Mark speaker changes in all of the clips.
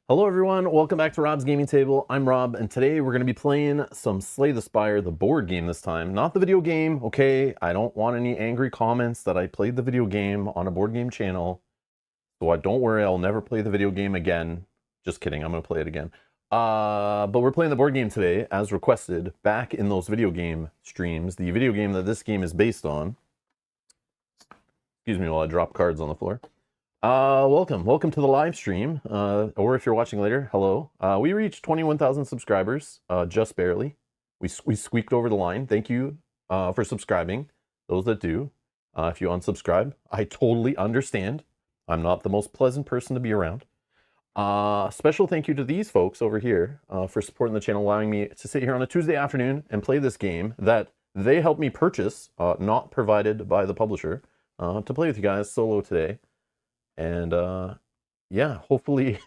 Speaker 1: Hello everyone, welcome back to Rob's Gaming Table. I'm Rob, and today we're going to be playing some Slay the Spire, the board game this time. Not the video game, okay? I don't want any angry comments that I played the video game on a board game channel. So don't worry, I'll never play the video game again. Just kidding, I'm going to play it again. But we're playing the board game today, as requested, back in those video game streams. The video game that this game is based on. Excuse me while I drop cards on the floor. Welcome to the live stream, or if you're watching later, hello. We reached 21,000 subscribers, just barely. We squeaked over the line. Thank you for subscribing, those that do. If you unsubscribe, I totally understand. I'm not the most pleasant person to be around. Special thank you to these folks over here for supporting the channel, allowing me to sit here on a Tuesday afternoon and play this game that they helped me purchase, not provided by the publisher, to play with you guys solo today. And yeah, hopefully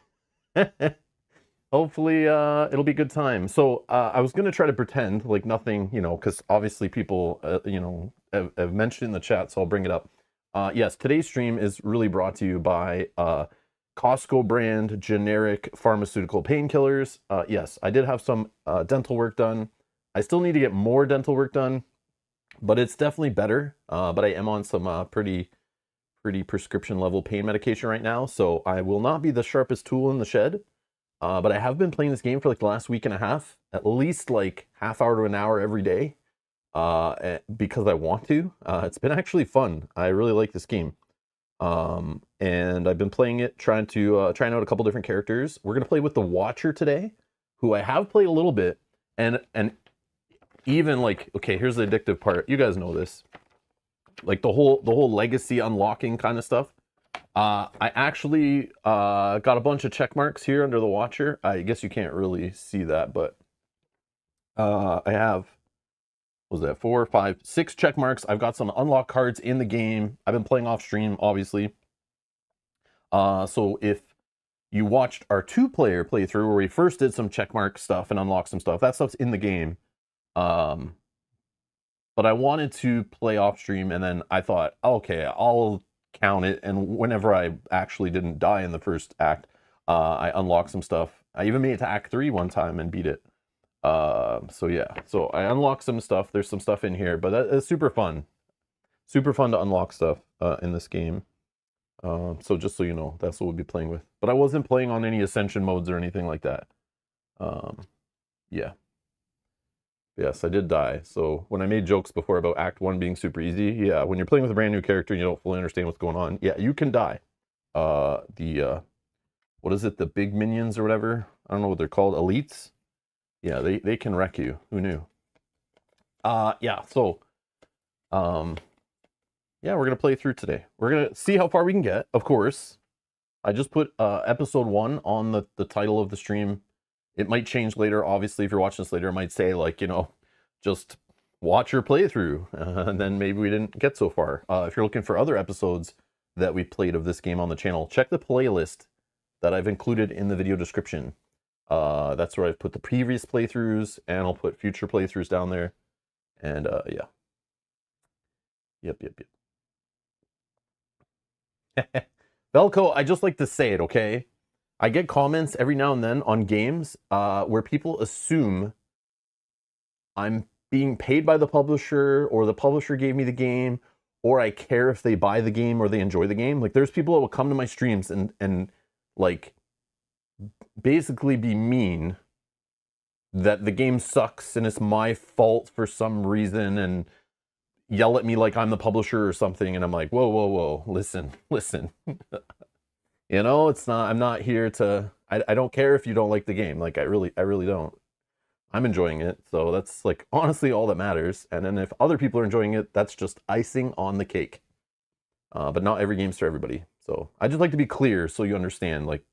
Speaker 1: hopefully it'll be a good time. So I was gonna try to pretend like nothing, you know, because obviously people you know, have mentioned in the chat, so I'll bring it up. Yes, today's stream is really brought to you by Costco brand generic pharmaceutical painkillers. Yes, I did have some dental work done. I still need to get more dental work done, but it's definitely better. But I am on some pretty prescription level pain medication right now, so I will not be the sharpest tool in the shed. But I have been playing this game for like the last week and a half, at least like half hour to an hour every day, because I want to. It's been actually fun. I really like this game. And I've been playing it, trying out a couple different characters. We're gonna play with the Watcher today, who I have played a little bit, and even like, okay, here's the addictive part. You guys know this. Like the whole legacy unlocking kind of stuff. I actually got a bunch of check marks here under the Watcher. I guess you can't really see that, but I have, what was that, 4, 5, 6 check marks. I've got some unlock cards in the game. I've been playing off stream, obviously. So if you watched our 2-player playthrough where we first did some check mark stuff and unlocked some stuff, that stuff's in the game. But I wanted to play off stream, and then I thought, okay, I'll count it. And whenever I actually didn't die in the first act, I unlocked some stuff. I even made it to Act 3 one time and beat it. So yeah, so I unlocked some stuff. There's some stuff in here, but it's super fun. Super fun to unlock stuff in this game. So just so you know, that's what we'll be playing with. But I wasn't playing on any Ascension modes or anything like that. Yeah. Yes, I did die. So when I made jokes before about Act 1 being super easy, yeah, when you're playing with a brand new character and you don't fully understand what's going on, yeah, you can die. What is it, the big minions or whatever? I don't know what they're called, elites? Yeah, they can wreck you. Who knew? Yeah, so, yeah, we're going to play through today. We're going to see how far we can get, of course. I just put episode 1 on the title of the stream. It might change later. Obviously, if you're watching this later, it might say, like, you know, just watch your playthrough. And then maybe we didn't get so far. If you're looking for other episodes that we played of this game on the channel, check the playlist that I've included in the video description. That's where I've put the previous playthroughs, and I'll put future playthroughs down there. And yeah. Yep. Velco, I just like to say it, okay? I get comments every now and then on games where people assume I'm being paid by the publisher, or the publisher gave me the game, or I care if they buy the game or they enjoy the game. Like, there's people that will come to my streams and like basically be mean that the game sucks and it's my fault for some reason, and yell at me like I'm the publisher or something. And I'm like, whoa, listen. You know, it's not, I'm not here to, I don't care if you don't like the game. Like, I really don't. I'm enjoying it. So that's like honestly all that matters. And then if other people are enjoying it, that's just icing on the cake. But not every game's for everybody. So I just like to be clear so you understand, like,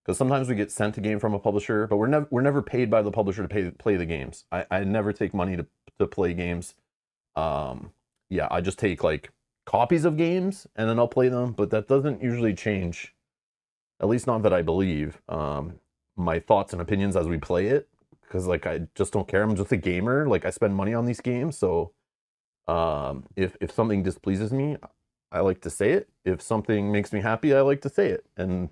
Speaker 1: because sometimes we get sent a game from a publisher, but we're never paid by the publisher to play the games. I never take money to play games. yeah, I just take like copies of games and then I'll play them, but that doesn't usually change, at least not that I believe, my thoughts and opinions as we play it. Because like I just don't care. I'm just a gamer. Like I spend money on these games, so if something displeases me, I like to say it. If something makes me happy, I like to say it. And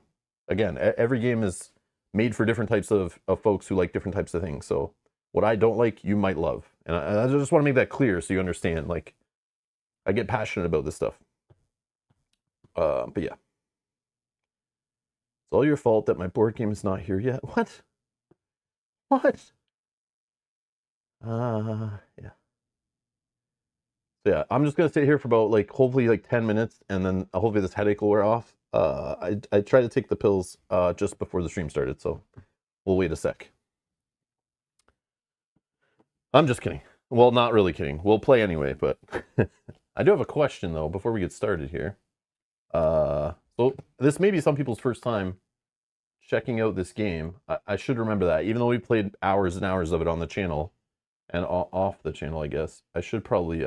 Speaker 1: again, every game is made for different types of folks who like different types of things. So what I don't like, you might love. And I just want to make that clear so you understand. Like, I get passionate about this stuff. But yeah. It's all your fault that my board game is not here yet. What? What? Yeah. So yeah, I'm just gonna sit here for about like hopefully like 10 minutes, and then hopefully this headache will wear off. I tried to take the pills just before the stream started, so we'll wait a sec. I'm just kidding. Well, not really kidding. We'll play anyway, but I do have a question though before we get started here. So this may be some people's first time checking out this game. I should remember that, even though we played hours and hours of it on the channel and off the channel, I guess I should probably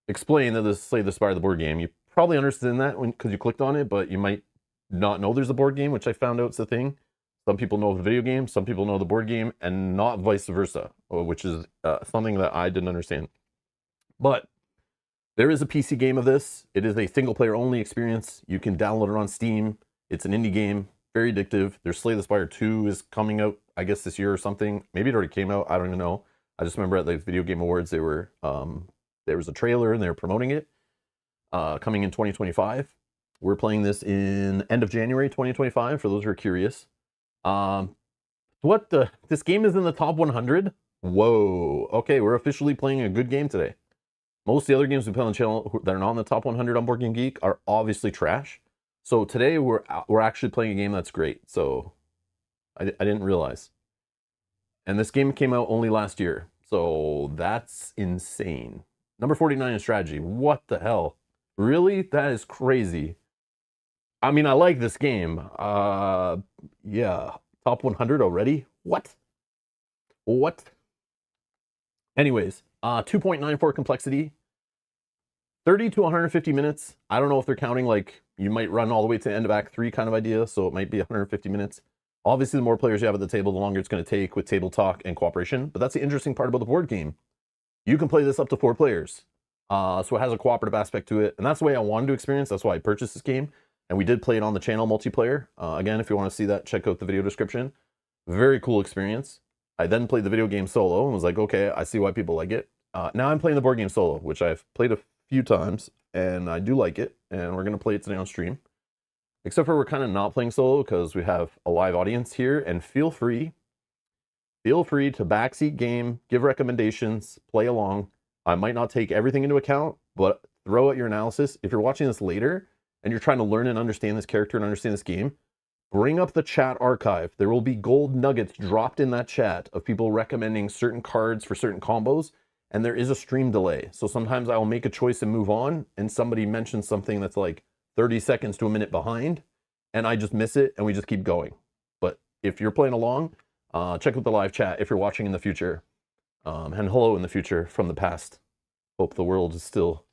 Speaker 1: explain that this is Slay the Spire, the board game. You probably understand that because you clicked on it, but you might not know there's a board game, which I found out is the thing. Some people know the video game, some people know the board game, and not vice versa, which is something that I didn't understand. But there is a PC game of this. It is a single player only experience. You can download it on Steam. It's an indie game, very addictive. There's Slay the Spire 2 is coming out, I guess this year or something. Maybe it already came out. I don't even know. I just remember at the Video Game Awards, there was a trailer and they were promoting it, coming in 2025. We're playing this in end of January 2025, for those who are curious. This game is in the top 100? Whoa. Okay, we're officially playing a good game today. Most of the other games we play on the channel that are not in the top 100 on Board Game Geek are obviously trash. So today we're actually playing a game that's great. So I didn't realize. And this game came out only last year. So that's insane. Number 49 in strategy. What the hell? Really? That is crazy. I mean, I like this game. Yeah. Top 100 already? What? What? Anyways, 2.94 complexity. 30 to 150 minutes. I don't know if they're counting like you might run all the way to the end of Act 3 kind of idea, so it might be 150 minutes. Obviously, the more players you have at the table, the longer it's going to take with table talk and cooperation. But that's the interesting part about the board game. You can play this up to 4 players. So it has a cooperative aspect to it. And that's the way I wanted to experience. That's why I purchased this game. And we did play it on the channel multiplayer. Again, if you want to see that, check out the video description. Very cool experience. I then played the video game solo and was like, okay, I see why people like it. Now I'm playing the board game solo, which I've played a few times, and I do like it. And we're going to play it today on stream. Except for we're kind of not playing solo because we have a live audience here. And feel free to backseat game, give recommendations, play along. I might not take everything into account, but throw out your analysis. If you're watching this later and you're trying to learn and understand this character and understand this game, bring up the chat archive. There will be gold nuggets dropped in that chat of people recommending certain cards for certain combos, and there is a stream delay. So sometimes I will make a choice and move on, and somebody mentions something that's like 30 seconds to a minute behind, and I just miss it, and we just keep going. But if you're playing along, check out the live chat if you're watching in the future. And hello in the future from the past. Hope the world is still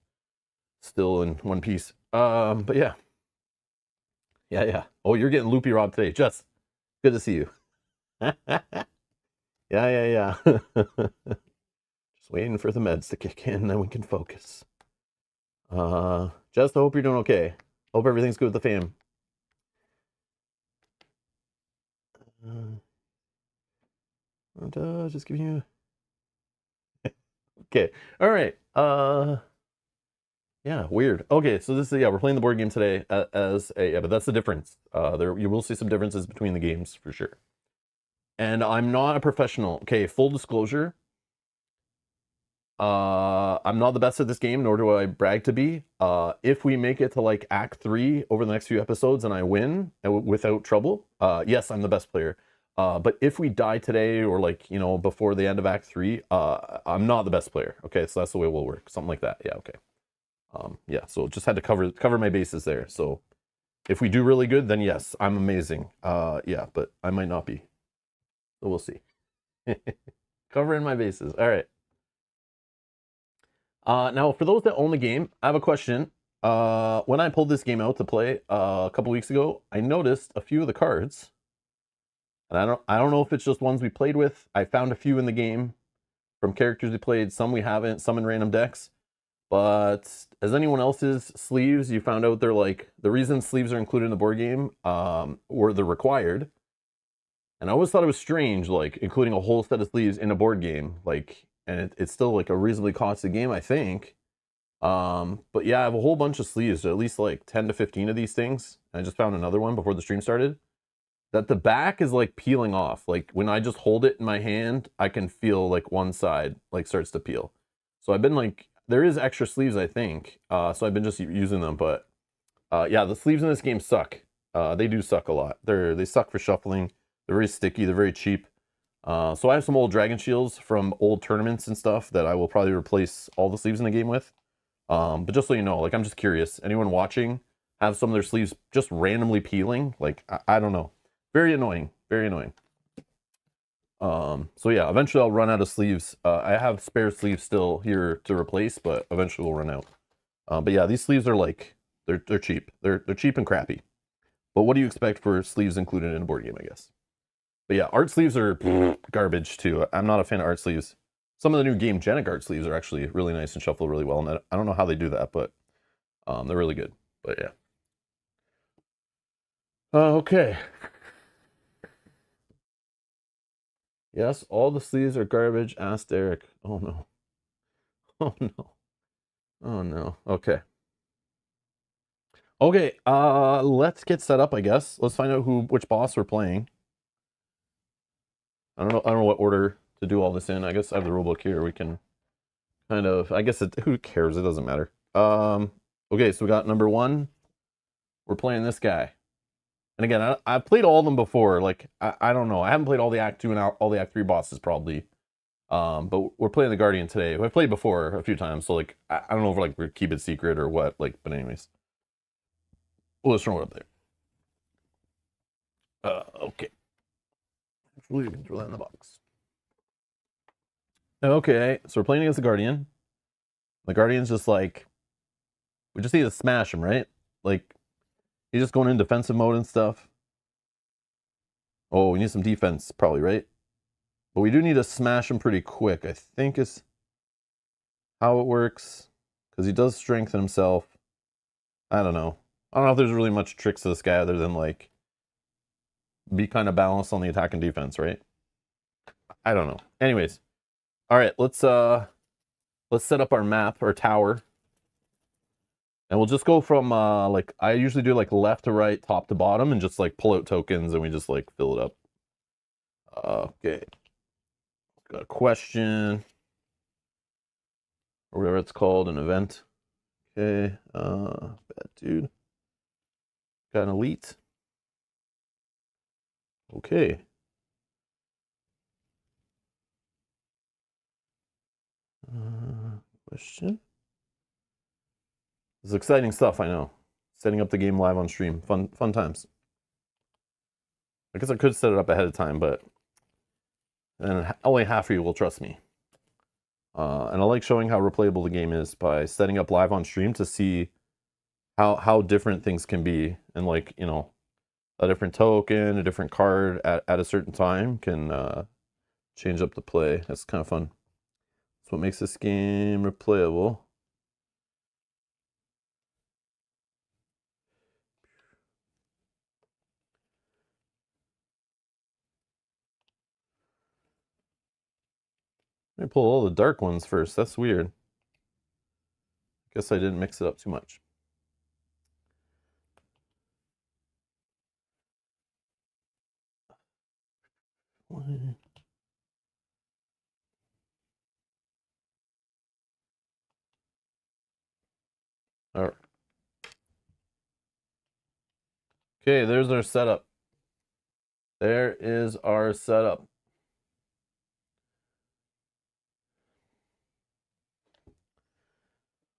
Speaker 1: in one piece. But yeah. Yeah. Oh, you're getting loopy, Rob, today. Jess, good to see you. Yeah. Just waiting for the meds to kick in, then we can focus. Jess, I hope you're doing okay. Hope everything's good with the fam. Just giving you... Okay, all right. Yeah, weird. Okay, so this is, we're playing the board game today but that's the difference. You will see some differences between the games for sure. And I'm not a professional. Okay, full disclosure. I'm not the best at this game, nor do I brag to be. If we make it to like Act 3 over the next few episodes and I win without trouble, yes, I'm the best player. But if we die today or like, before the end of Act 3, I'm not the best player. Okay, so that's the way it will work. Something like that. Yeah, okay. Yeah, so just had to cover my bases there. So if we do really good, then yes, I'm amazing. Yeah, but I might not be. So we'll see. Covering my bases. All right. Now, for those that own the game, I have a question. When I pulled this game out to play a couple weeks ago, I noticed a few of the cards, and I don't know if it's just ones we played with. I found a few in the game from characters we played, some we haven't, some in random decks. But as anyone else's sleeves, you found out they're like the reason sleeves are included in the board game, or they're required. And I always thought it was strange, like including a whole set of sleeves in a board game, like, and it's still like a reasonably costly game, I think. But yeah, I have a whole bunch of sleeves, so at least like 10 to 15 of these things. I just found another one before the stream started. That the back is like peeling off. Like when I just hold it in my hand, I can feel like one side like starts to peel. So I've been like, there is extra sleeves, I think. So I've been just using them, but yeah, the sleeves in this game suck. They do suck a lot. They suck for shuffling. They're very sticky. They're very cheap. So I have some old Dragon Shields from old tournaments and stuff that I will probably replace all the sleeves in the game with. But just so you know, like I'm just curious. Anyone watching have some of their sleeves just randomly peeling? Like I don't know. Very annoying. Very annoying. So yeah, eventually I'll run out of sleeves. I have spare sleeves still here to replace, but eventually we'll run out. But yeah, these sleeves are like they're cheap. They're cheap and crappy. But what do you expect for sleeves included in a board game, I guess? But yeah, art sleeves are garbage too. I'm not a fan of art sleeves. Some of the new Game Genic art sleeves are actually really nice and shuffle really well, and I don't know how they do that, but they're really good. But yeah. Okay. Yes, all the sleeves are garbage. Asked Eric. Oh no. Oh no. Oh no. Okay. Okay. Let's get set up, I guess. Let's find out which boss we're playing. I don't know what order to do all this in. I guess I have the rulebook here. We can kind of. I guess who cares? It doesn't matter. Okay. So we got number 1. We're playing this guy. And again, I've played all of them before. Like I don't know. I haven't played all the Act 2 and all the Act 3 bosses probably. But we're playing the Guardian today. I've played before a few times, so like I don't know if like we keep it secret or what. Like, but anyways, we'll just throw it up there. Okay. Actually, we can throw that in the box. Okay, so we're playing against the Guardian. The Guardian's just like, we just need to smash him, right? Like, he's just going in defensive mode and stuff. Oh, we need some defense, probably, right? But we do need to smash him pretty quick, I think is how it works. Because he does strengthen himself. I don't know. I don't know if there's really much tricks to this guy other than, like, be kind of balanced on the attack and defense, right? I don't know. Anyways. Alright, let's set up our map, our tower. And we'll just go from, like, I usually do, like, left to right, top to bottom, and just, like, pull out tokens, and we just, like, fill it up. Okay. Got a question. Or whatever it's called, an event. Okay, bad dude. Got an elite. Okay. Question. This is exciting stuff, I know. Setting up the game live on stream. Fun times. I guess I could set it up ahead of time, but then only half of you will trust me. And I like showing how replayable the game is by setting up live on stream to see how different things can be. And like, you know, a different token, a different card at a certain time can change up the play. That's kind of fun. That's what makes this game replayable. Let me pull all the dark ones first. That's weird. Guess I didn't mix it up too much. All right. Okay, there's our setup. There is our setup.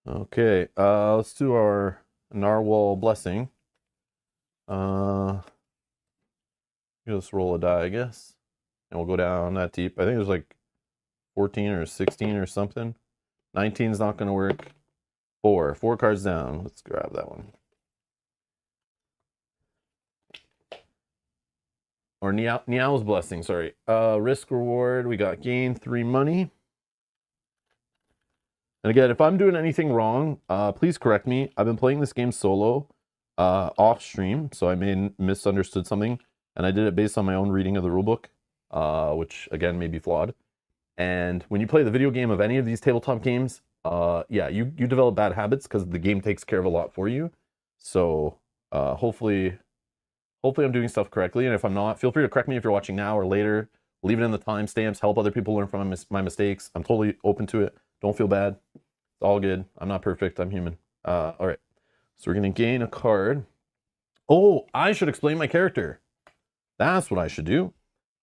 Speaker 1: Okay, let's do our Narwhal Blessing. Just roll a die, I guess. And we'll go down that deep. I think there's like 14 or 16 or something. 19's not going to work. 4 cards down. Let's grab that one. Or Niao's Blessing, sorry. Risk reward, we got gain 3 money. And again, if I'm doing anything wrong, please correct me. I've been playing this game solo, off stream, so I may have misunderstood something, and I did it based on my own reading of the rulebook, which again may be flawed. And when you play the video game of any of these tabletop games, yeah, you develop bad habits because the game takes care of a lot for you. So hopefully I'm doing stuff correctly, and if I'm not, feel free to correct me if you're watching now or later. Leave it in the timestamps, help other people learn from my mistakes. I'm totally open to it. Don't feel bad. It's all good. I'm not perfect. I'm human. All right. So we're going to gain a card. Oh, I should explain my character. That's what I should do.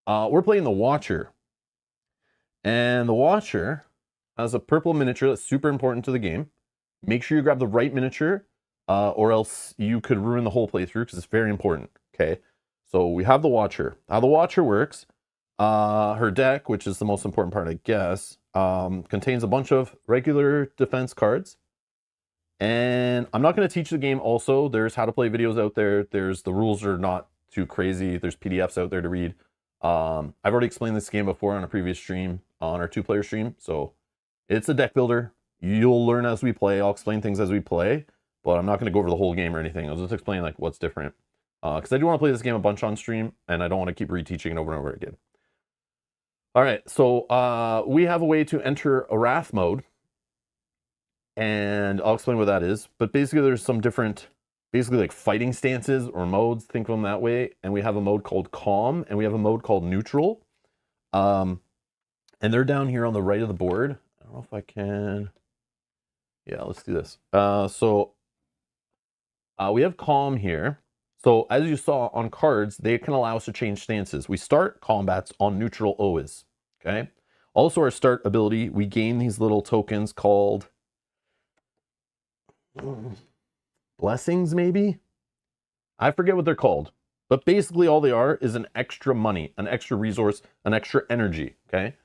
Speaker 1: We're playing the Watcher. And the Watcher has a purple miniature that's super important to the game. Make sure you grab the right miniature, or else you could ruin the whole playthrough because it's very important. Okay. So we have the Watcher. How the Watcher works, her deck, which is the most important part, I guess, contains a bunch of regular defense cards. And I'm not going to teach the game also. There's how to play videos out there. The rules are not too crazy. There's PDFs out there to read. I've already explained this game before on a previous stream, on our 2-player stream. So it's a deck builder. You'll learn as we play. I'll explain things as we play, but I'm not going to go over the whole game or anything. I'll just explain like what's different. Because I do want to play this game a bunch on stream, and I don't want to keep reteaching it over and over again. All right, so we have a way to enter a Wrath mode, and I'll explain what that is. But basically, there's some different, basically like fighting stances or modes, think of them that way. And we have a mode called Calm, and we have a mode called Neutral. And they're down here on the right of the board. I don't know if I can. Yeah, let's do this. So we have Calm here. So as you saw on cards, they can allow us to change stances. We start combats on neutral always, okay? Also our start ability, we gain these little tokens called blessings maybe? I forget what they're called. But basically all they are is an extra money, an extra resource, an extra energy, okay?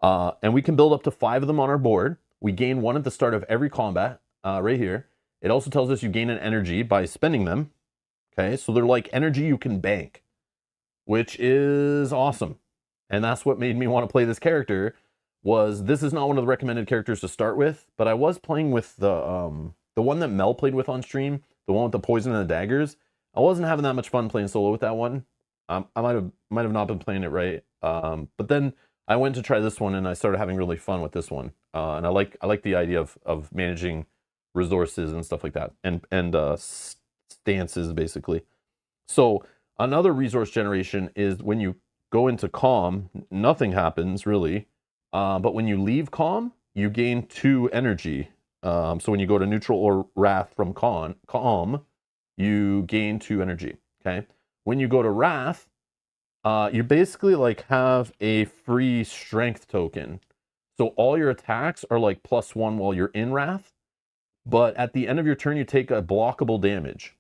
Speaker 1: And we can build up to 5 of them on our board. We gain 1 at the start of every combat, right here. It also tells us you gain an energy by spending them. Okay, so they're like energy you can bank, which is awesome. And that's what made me want to play this character, was this is not one of the recommended characters to start with, but I was playing with the one that Mel played with on stream, the one with the poison and the daggers. I wasn't having that much fun playing solo with that one. I might have not been playing it right. But then I went to try this one and I started having really fun with this one. And I like the idea of managing resources and stuff like that, and stances basically. So another resource generation is when you go into Calm, nothing happens really, but when you leave Calm, you gain 2 energy. So when you go to Neutral or Wrath from Calm, you gain 2 energy. Okay, when you go to Wrath, you basically like have a free strength token, so all your attacks are like +1 while you're in Wrath, but at the end of your turn you take a blockable damage.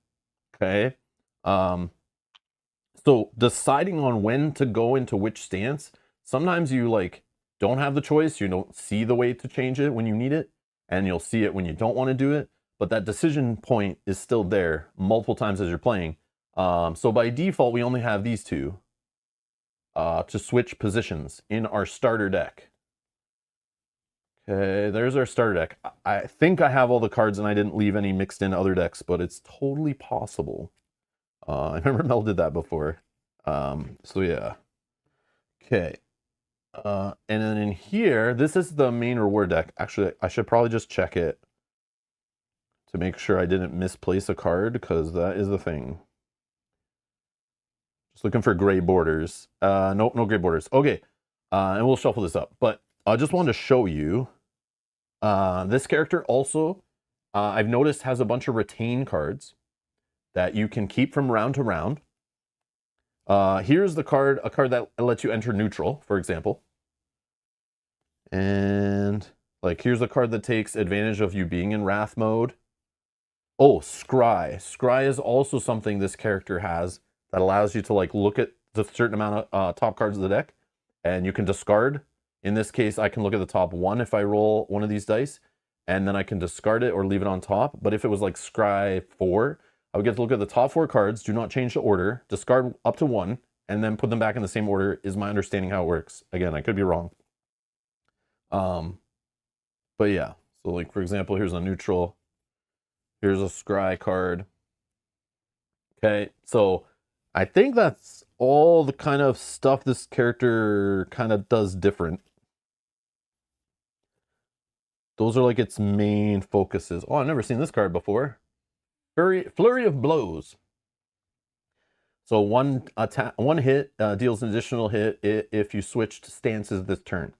Speaker 1: Okay, so deciding on when to go into which stance, sometimes you like don't have the choice, you don't see the way to change it when you need it, and you'll see it when you don't want to do it, but that decision point is still there multiple times as you're playing. So by default, we only have these 2 to switch positions in our starter deck. Okay, there's our starter deck. I think I have all the cards and I didn't leave any mixed in other decks, but it's totally possible. I remember Mel did that before. So yeah. Okay. And then in here, this is the main reward deck. Actually, I should probably just check it to make sure I didn't misplace a card, because that is the thing. Just looking for gray borders. Nope, no gray borders. Okay. And we'll shuffle this up. But I just wanted to show you, this character also, I've noticed has a bunch of retain cards that you can keep from round to round. Here's the card, a card that lets you enter neutral, for example. And like, here's a card that takes advantage of you being in Wrath mode. Oh, Scry. Scry is also something this character has that allows you to like look at the certain amount of top cards of the deck, and you can discard. In this case, I can look at the top 1 if I roll one of these dice, and then I can discard it or leave it on top. But if it was like Scry 4, I would get to look at the top 4 cards, do not change the order, discard up to 1, and then put them back in the same order, is my understanding how it works. Again, I could be wrong. But yeah, so like for example, here's a neutral, here's a Scry card. Okay, so I think that's all the kind of stuff this character kind of does different. Those are like its main focuses. Oh, I've never seen this card before. Flurry of Blows. So one hit deals an additional hit if you switched stances this turn.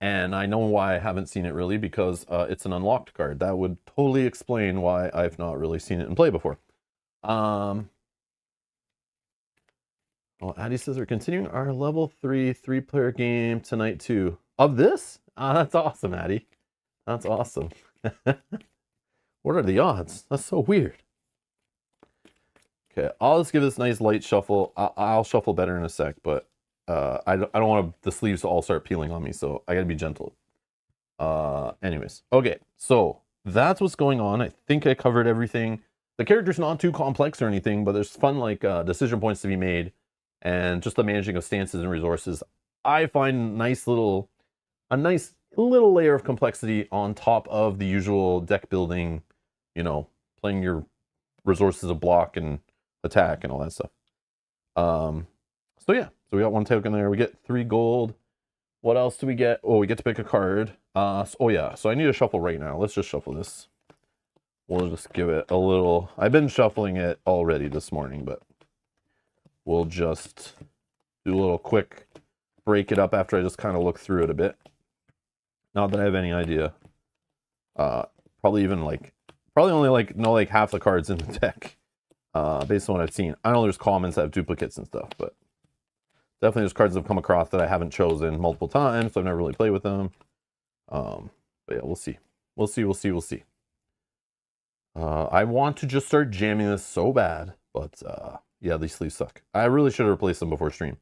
Speaker 1: And I know why I haven't seen it really, because it's an unlocked card. That would totally explain why I've not really seen it in play before. Well, Addy says we're continuing our level 3 3-player game tonight too. Of this? That's awesome, Addy. That's awesome. What are the odds? That's so weird. Okay, I'll just give this a nice light shuffle. I'll shuffle better in a sec, but I don't want the sleeves to all start peeling on me, so I gotta be gentle. Anyways, okay, so that's what's going on. I think I covered everything. The character's not too complex or anything, but there's fun like decision points to be made, and just the managing of stances and resources. I find a nice little layer of complexity on top of the usual deck building, you know, playing your resources of block and attack and all that stuff. So yeah, so we got 1 token there. We get 3 gold. What else do we get? Oh, we get to pick a card. Oh yeah, so I need to shuffle right now. Let's just shuffle this. We'll just give it a little. I've been shuffling it already this morning, but we'll just do a little quick break it up after I just kind of look through it a bit. Not that I have any idea. Probably only know half the cards in the deck, based on what I've seen. I know there's commons that have duplicates and stuff, but definitely there's cards that have come across that I haven't chosen multiple times, so I've never really played with them. But yeah, we'll see. We'll see. I want to just start jamming this so bad, but yeah, these sleeves suck. I really should have replaced them before stream,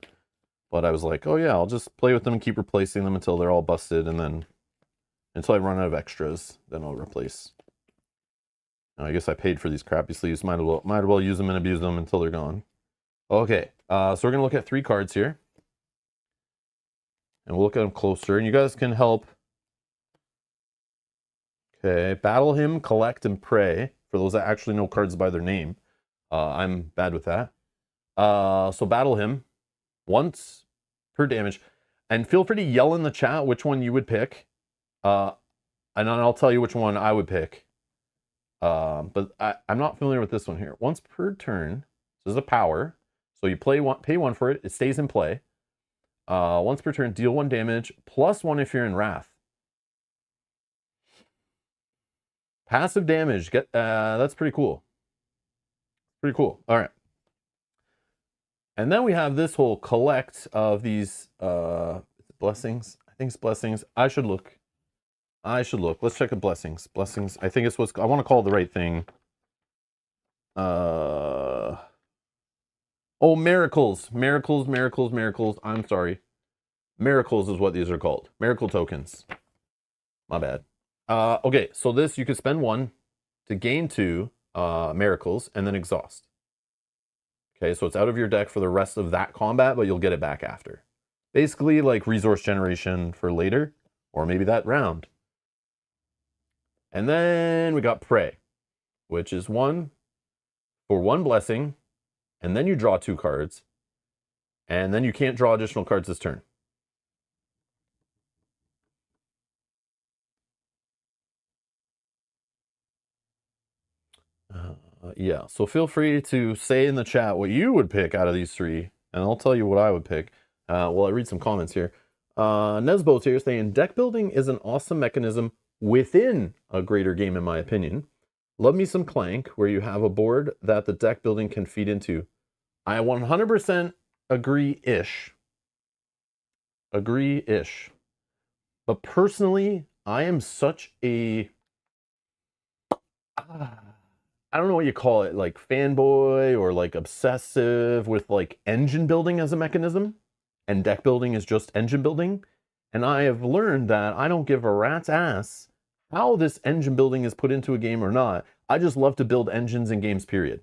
Speaker 1: but I was like, oh yeah, I'll just play with them and keep replacing them until they're all busted, and then until I run out of extras, then I'll replace. Now, I guess I paid for these crappy sleeves. Might as well use them and abuse them until they're gone. Okay, so we're gonna look at 3 cards here, and we'll look at them closer, and you guys can help. Okay, Battle Him, Collect, and Pray, for those that actually know cards by their name. I'm bad with that. So Battle Him, once per damage. And feel free to yell in the chat which one you would pick. And then I'll tell you which one I would pick. But I'm not familiar with this one here. Once per turn, this is a power. So you pay 1 for it, it stays in play. Once per turn, deal 1 damage, +1 if you're in Wrath. Passive damage, that's pretty cool. Pretty cool. All right. And then we have this whole collect of these blessings. I think it's blessings. I should look. Let's check the blessings. Blessings. I think it's what's, I want to call it the right thing. Oh, miracles. Miracles. I'm sorry. Miracles is what these are called. Miracle tokens. My bad. Okay, so this, you could spend 1 to gain 2 miracles and then exhaust. Okay, so it's out of your deck for the rest of that combat, but you'll get it back after. Basically like resource generation for later, or maybe that round. And then we got Pray, which is 1 for 1 blessing, and then you draw 2 cards, and then you can't draw additional cards this turn. Yeah, so feel free to say in the chat what you would pick out of these 3, and I'll tell you what I would pick. Well, I read some comments here. Nesbo's here saying, deck building is an awesome mechanism within a greater game, in my opinion. Love me some Clank, where you have a board that the deck building can feed into. I 100% agree-ish. Agree-ish. But personally, I am such a... I don't know what you call it, like fanboy or like obsessive with like engine building as a mechanism, and deck building is just engine building. And I have learned that I don't give a rat's ass how this engine building is put into a game or not. I just love to build engines in games, period.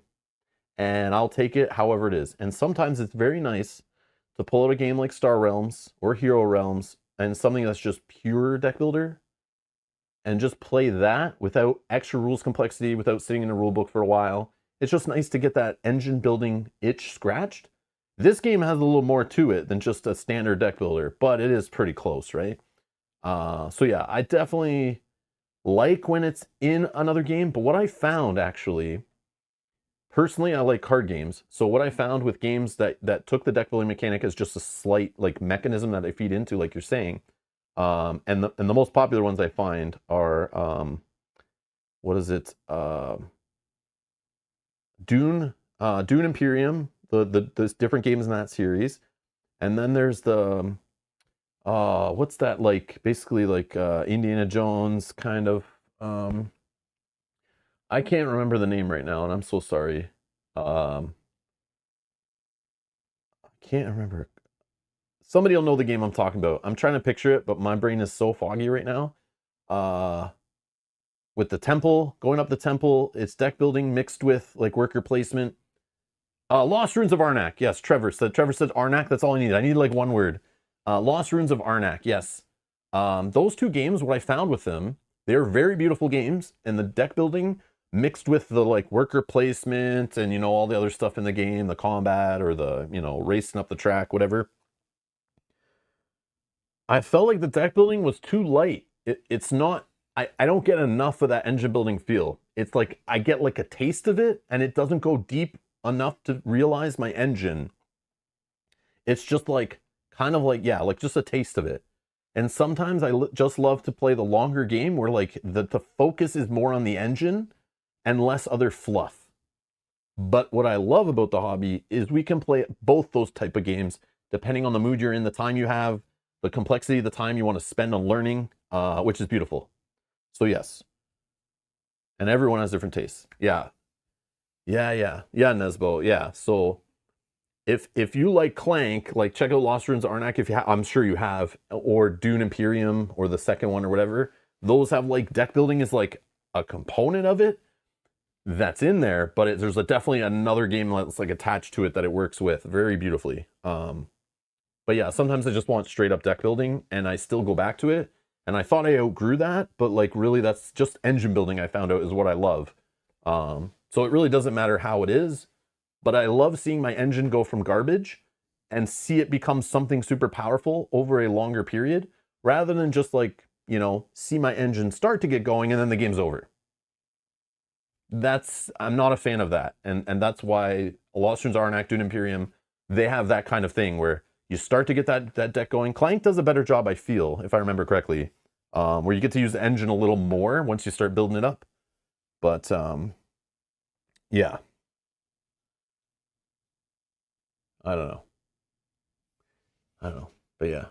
Speaker 1: And I'll take it however it is. And sometimes it's very nice to pull out a game like Star Realms or Hero Realms and something that's just pure deck builder and just play that without extra rules complexity, without sitting in a rule book for a while. It's just nice to get that engine building itch scratched. This game has a little more to it than just a standard deck builder, but it is pretty close, right? So yeah, I definitely like when it's in another game, but what I found actually, personally, I like card games. So what I found with games that took the deck building mechanic as just a slight like mechanism that they feed into, like you're saying, and the most popular ones I find are what is it? Dune Imperium, the different games in that series, and then there's the what's that, like basically like Indiana Jones kind of, I can't remember the name right now and I'm so sorry. I can't remember. Somebody will know the game I'm talking about. I'm trying to picture it, but my brain is so foggy right now. With the temple, going up the temple, it's deck building mixed with like worker placement. Lost Runes of Arnak. Yes, Trevor said Arnak. That's all I need. I need like one word. Lost Runes of Arnak. Yes. Those two games, what I found with them, they're very beautiful games, and the deck building mixed with the like worker placement and, you know, all the other stuff in the game, the combat or the, you know, racing up the track, whatever. I felt like the deck building was too light. It's not, I don't get enough of that engine building feel. It's like I get like a taste of it and it doesn't go deep enough to realize my engine. It's just like kind of like, yeah, like just a taste of it. And sometimes I just love to play the longer game where like the focus is more on the engine and less other fluff. But what I love about the hobby is we can play both those type of games depending on the mood you're in, the time you have, the complexity, the time you want to spend on learning, which is beautiful. So yes. And everyone has different tastes. Yeah. Yeah, Nesbo. Yeah. So if you like Clank, like check out Lost Runes Arnak if you I'm sure you have, or Dune Imperium or the second one or whatever. Those have like deck building is like a component of it that's in there, but there's definitely another game that's like attached to it that it works with very beautifully. But yeah, sometimes I just want straight up deck building and I still go back to it. And I thought I outgrew that, but like really that's just engine building I found out is what I love. So it really doesn't matter how it is, but I love seeing my engine go from garbage and see it become something super powerful over a longer period rather than just like, you know, see my engine start to get going and then the game's over. I'm not a fan of that. And that's why Lost Runes Arnak, Dune Imperium, they have that kind of thing where you start to get that deck going. Clank does a better job, I feel, if I remember correctly, where you get to use the engine a little more once you start building it up. But yeah, I don't know. But yeah.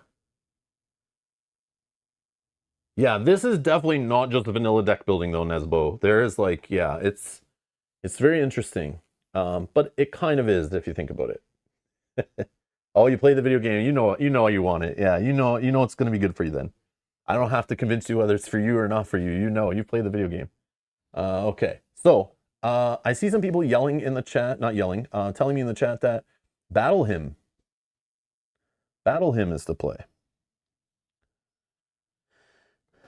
Speaker 1: Yeah, this is definitely not just a vanilla deck building though, Nesbo. There is like, yeah, it's very interesting. But it kind of is if you think about it. Oh, you play the video game, you know you want it. Yeah, you know it's gonna be good for you then. I don't have to convince you whether it's for you or not for you. You know, you play the video game. Okay. So I see some people yelling in the chat, not yelling, telling me in the chat that Battle Hymn is the play.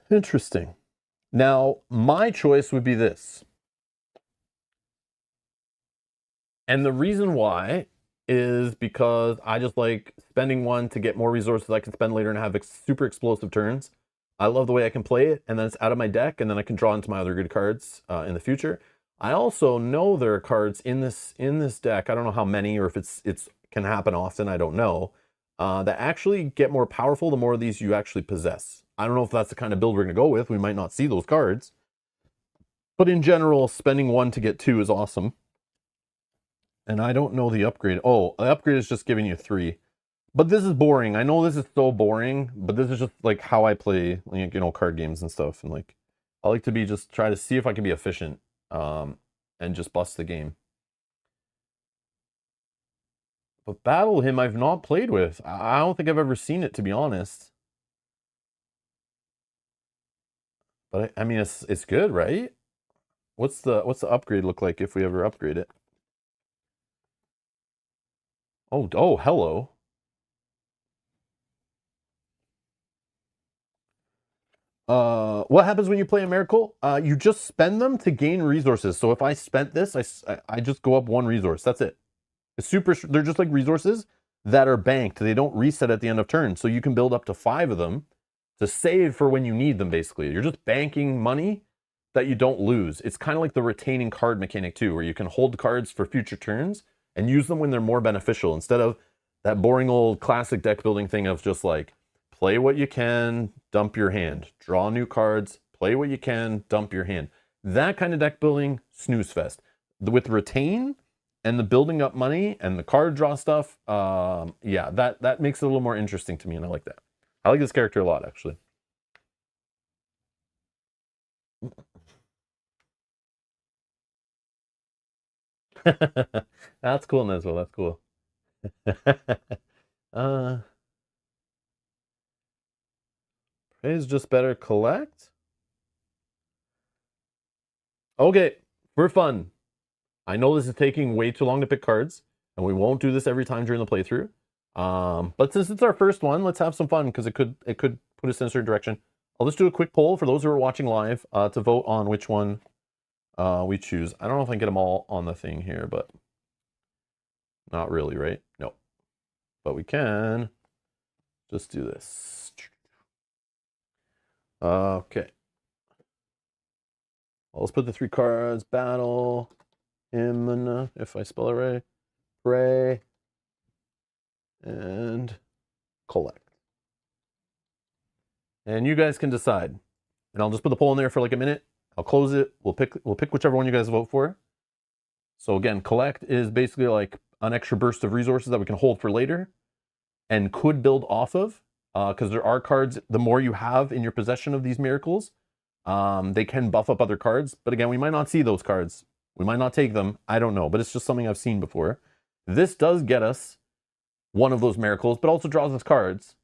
Speaker 1: Interesting. Now, my choice would be this. And the reason why is because I just like spending one to get more resources I can spend later and have super explosive turns. I love the way I can play it, and then it's out of my deck, and then I can draw into my other good cards in the future. I also know there are cards in this deck. I don't know how many, or if it's can happen often. I don't know. That actually get more powerful the more of these you actually possess. I don't know if that's the kind of build we're gonna go with. We might not see those cards, but in general, spending one to get two is awesome. And I don't know the upgrade. Oh, the upgrade is just giving you 3. But this is boring. I know this is so boring, but this is just like how I play, like, you know, card games and stuff. And like, I like to be just try to see if I can be efficient, and just bust the game. But Battle Hymn I've not played with. I don't think I've ever seen it, to be honest. But I mean, it's good, right? What's the upgrade look like if we ever upgrade it? Oh, hello. What happens when you play a miracle? You just spend them to gain resources. So if I spent this, I just go up 1 resource. That's it. It's super. They're just like resources that are banked. They don't reset at the end of turn. So you can build up to 5 of them to save for when you need them. Basically, you're just banking money that you don't lose. It's kind of like the retaining card mechanic too, where you can hold cards for future turns and use them when they're more beneficial instead of that boring old classic deck building thing of just like play what you can, dump your hand, draw new cards, play what you can, dump your hand. That kind of deck building, snooze fest. With retain and the building up money and the card draw stuff, yeah, that makes it a little more interesting to me, and I like that. I like this character a lot, actually. That's cool, Neswell. That's cool. Praise just better collect. Okay, for fun. I know this is taking way too long to pick cards, and we won't do this every time during the playthrough. But since it's our first one, let's have some fun because it could put us in a certain direction. I'll just do a quick poll for those who are watching live to vote on which one we choose. I don't know if I can get them all on the thing here, but not really, right? No. But we can just do this. Okay. Well, let's put the 3 cards. Battle, hymn, if I spell it right. Pray. And collect. And you guys can decide. And I'll just put the poll in there for like a minute. I'll close it. We'll pick whichever one you guys vote for. So again, collect is basically like an extra burst of resources that we can hold for later and could build off of. Because there are cards, the more you have in your possession of these miracles, they can buff up other cards. But again, we might not see those cards. We might not take them. I don't know. But it's just something I've seen before. This does get us one of those miracles, but also draws us cards,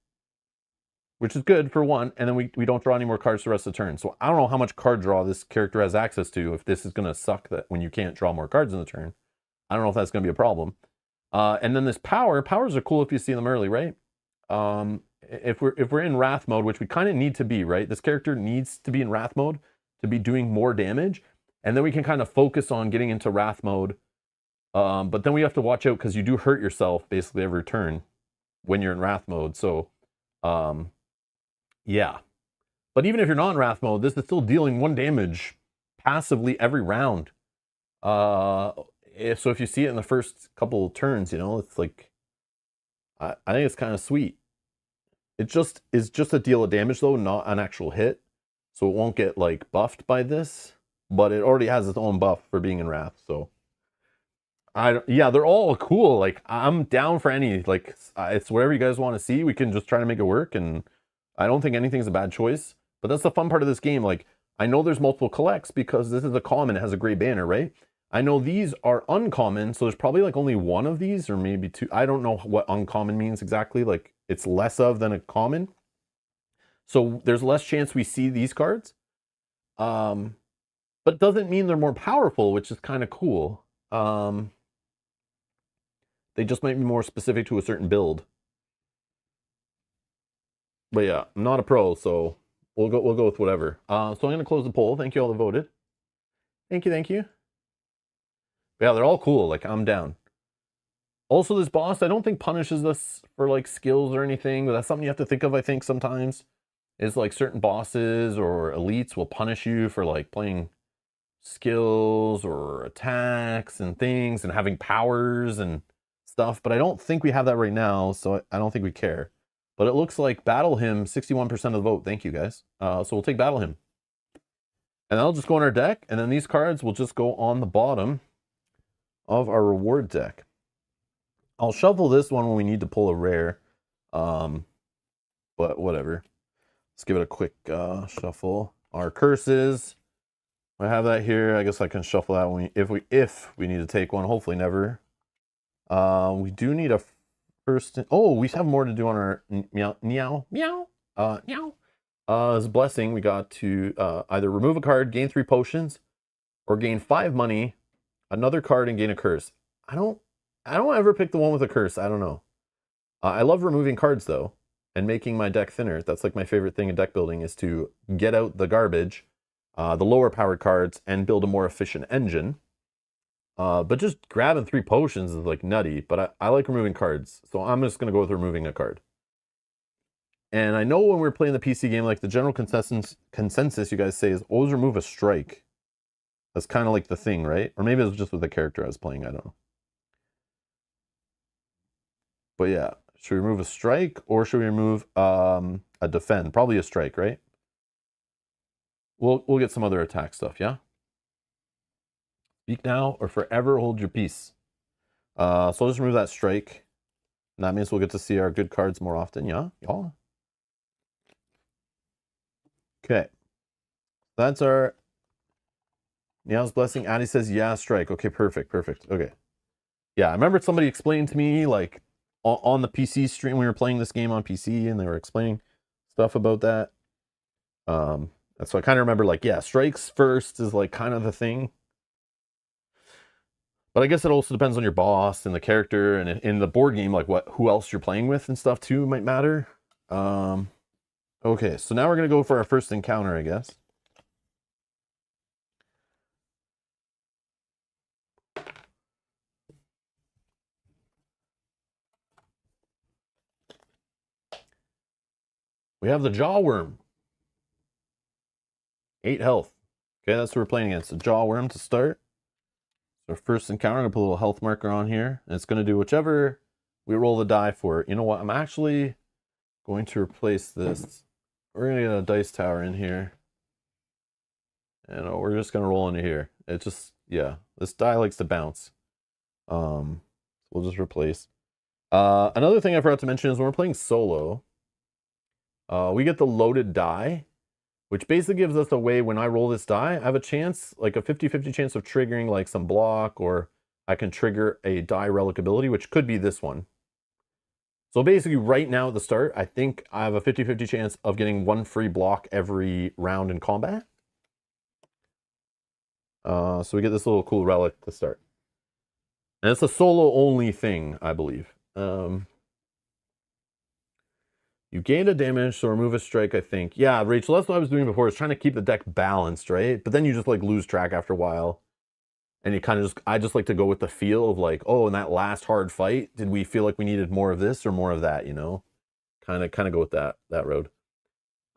Speaker 1: which is good for one, and then we don't draw any more cards the rest of the turn. So I don't know how much card draw this character has access to, if this is going to suck that when you can't draw more cards in the turn. I don't know if that's going to be a problem. And then this powers are cool if you see them early, right? If we're in wrath mode, which we kind of need to be, right? This character needs to be in wrath mode to be doing more damage, and then we can kind of focus on getting into wrath mode. But then we have to watch out because you do hurt yourself basically every turn when you're in wrath mode. So, yeah. But even if you're not in wrath mode, this is still dealing 1 damage passively every round. If you see it in the first couple turns, you know, it's like, I think it's kind of sweet. It just is just a deal of damage though, not an actual hit. So it won't get like buffed by this, but it already has its own buff for being in wrath. So yeah, they're all cool. Like I'm down for any, like it's whatever you guys want to see. We can just try to make it work. And I don't think anything's a bad choice, but that's the fun part of this game. Like I know there's multiple collects because this is a common. It has a gray banner, right? I know these are uncommon, so there's probably like only 1 of these or maybe 2. I don't know what uncommon means exactly. Like it's less of than a common. So there's less chance we see these cards. But it doesn't mean they're more powerful, which is kind of cool. They just might be more specific to a certain build. But yeah, I'm not a pro, so we'll go with whatever. So I'm gonna close the poll. Thank you all that voted. Thank you. Yeah, they're all cool. Like I'm down. Also, this boss, I don't think punishes us for like skills or anything, but that's something you have to think of, I think, sometimes. Is like certain bosses or elites will punish you for like playing skills or attacks and things and having powers and stuff, but I don't think we have that right now, so I don't think we care. But it looks like Battle Hymn, 61% of the vote. Thank you, guys. So we'll take Battle Hymn. And that'll just go on our deck, and then these cards will just go on the bottom of our reward deck. I'll shuffle this one when we need to pull a rare, but whatever. Let's give it a quick shuffle. Our curses. I have that here. I guess I can shuffle that when if we need to take one. Hopefully never. We do need a first. Oh, we have more to do on our meow. As a blessing, we got to either remove a card, gain 3 potions, or gain 5 money, another card, and gain a curse. I don't ever pick the one with a curse. I don't know. I love removing cards though, and making my deck thinner. That's like my favorite thing in deck building, is to get out the garbage, the lower powered cards, and build a more efficient engine. But just grabbing 3 potions is like nutty, but I like removing cards, so I'm just gonna go with removing a card. And I know when we're playing the PC game, like the general consensus you guys say is always remove a strike. That's kind of like the thing, right? Or maybe it was just with the character I was playing, I don't know. But yeah, should we remove a strike or should we remove a defend? Probably a strike, right? We'll get some other attack stuff, yeah? Speak now or forever hold your peace. So I'll just remove that strike. And that means we'll get to see our good cards more often, yeah? Y'all? Okay. That's our Meow's Blessing. Addie says, yeah, strike. Okay, perfect, perfect. Okay. Yeah, I remember somebody explained to me, like, on the PC stream, we were playing this game on PC, and they were explaining stuff about that. So I kind of remember, like, yeah, strikes first is, like, kind of the thing. But I guess it also depends on your boss and the character, and in the board game, like, who else you're playing with and stuff, too, might matter. Okay, so now we're going to go for our first encounter, I guess. We have the Jaw Worm. 8 health. Okay, that's what we're playing against. The Jaw Worm to start. So first encounter, I'm going to put a little health marker on here. And it's going to do whichever we roll the die for. You know what? I'm actually going to replace this. We're going to get a dice tower in here. And we're just going to roll into here. It just, yeah, this die likes to bounce. We'll just replace. Another thing I forgot to mention is when we're playing solo, we get the loaded die, which basically gives us a way when I roll this die, I have a chance, like a 50-50 chance of triggering like some block, or I can trigger a die relic ability, which could be this one. So basically right now at the start, I think I have a 50-50 chance of getting 1 free block every round in combat. So we get this little cool relic to start. And it's a solo only thing, I believe. You gained a damage, so remove a strike, I think. Yeah, Rachel, that's what I was doing before. I was trying to keep the deck balanced, right? But then you just like lose track after a while. And you kind of just, I just like to go with the feel of like, oh, in that last hard fight, did we feel like we needed more of this or more of that, you know? Kind of go with that road.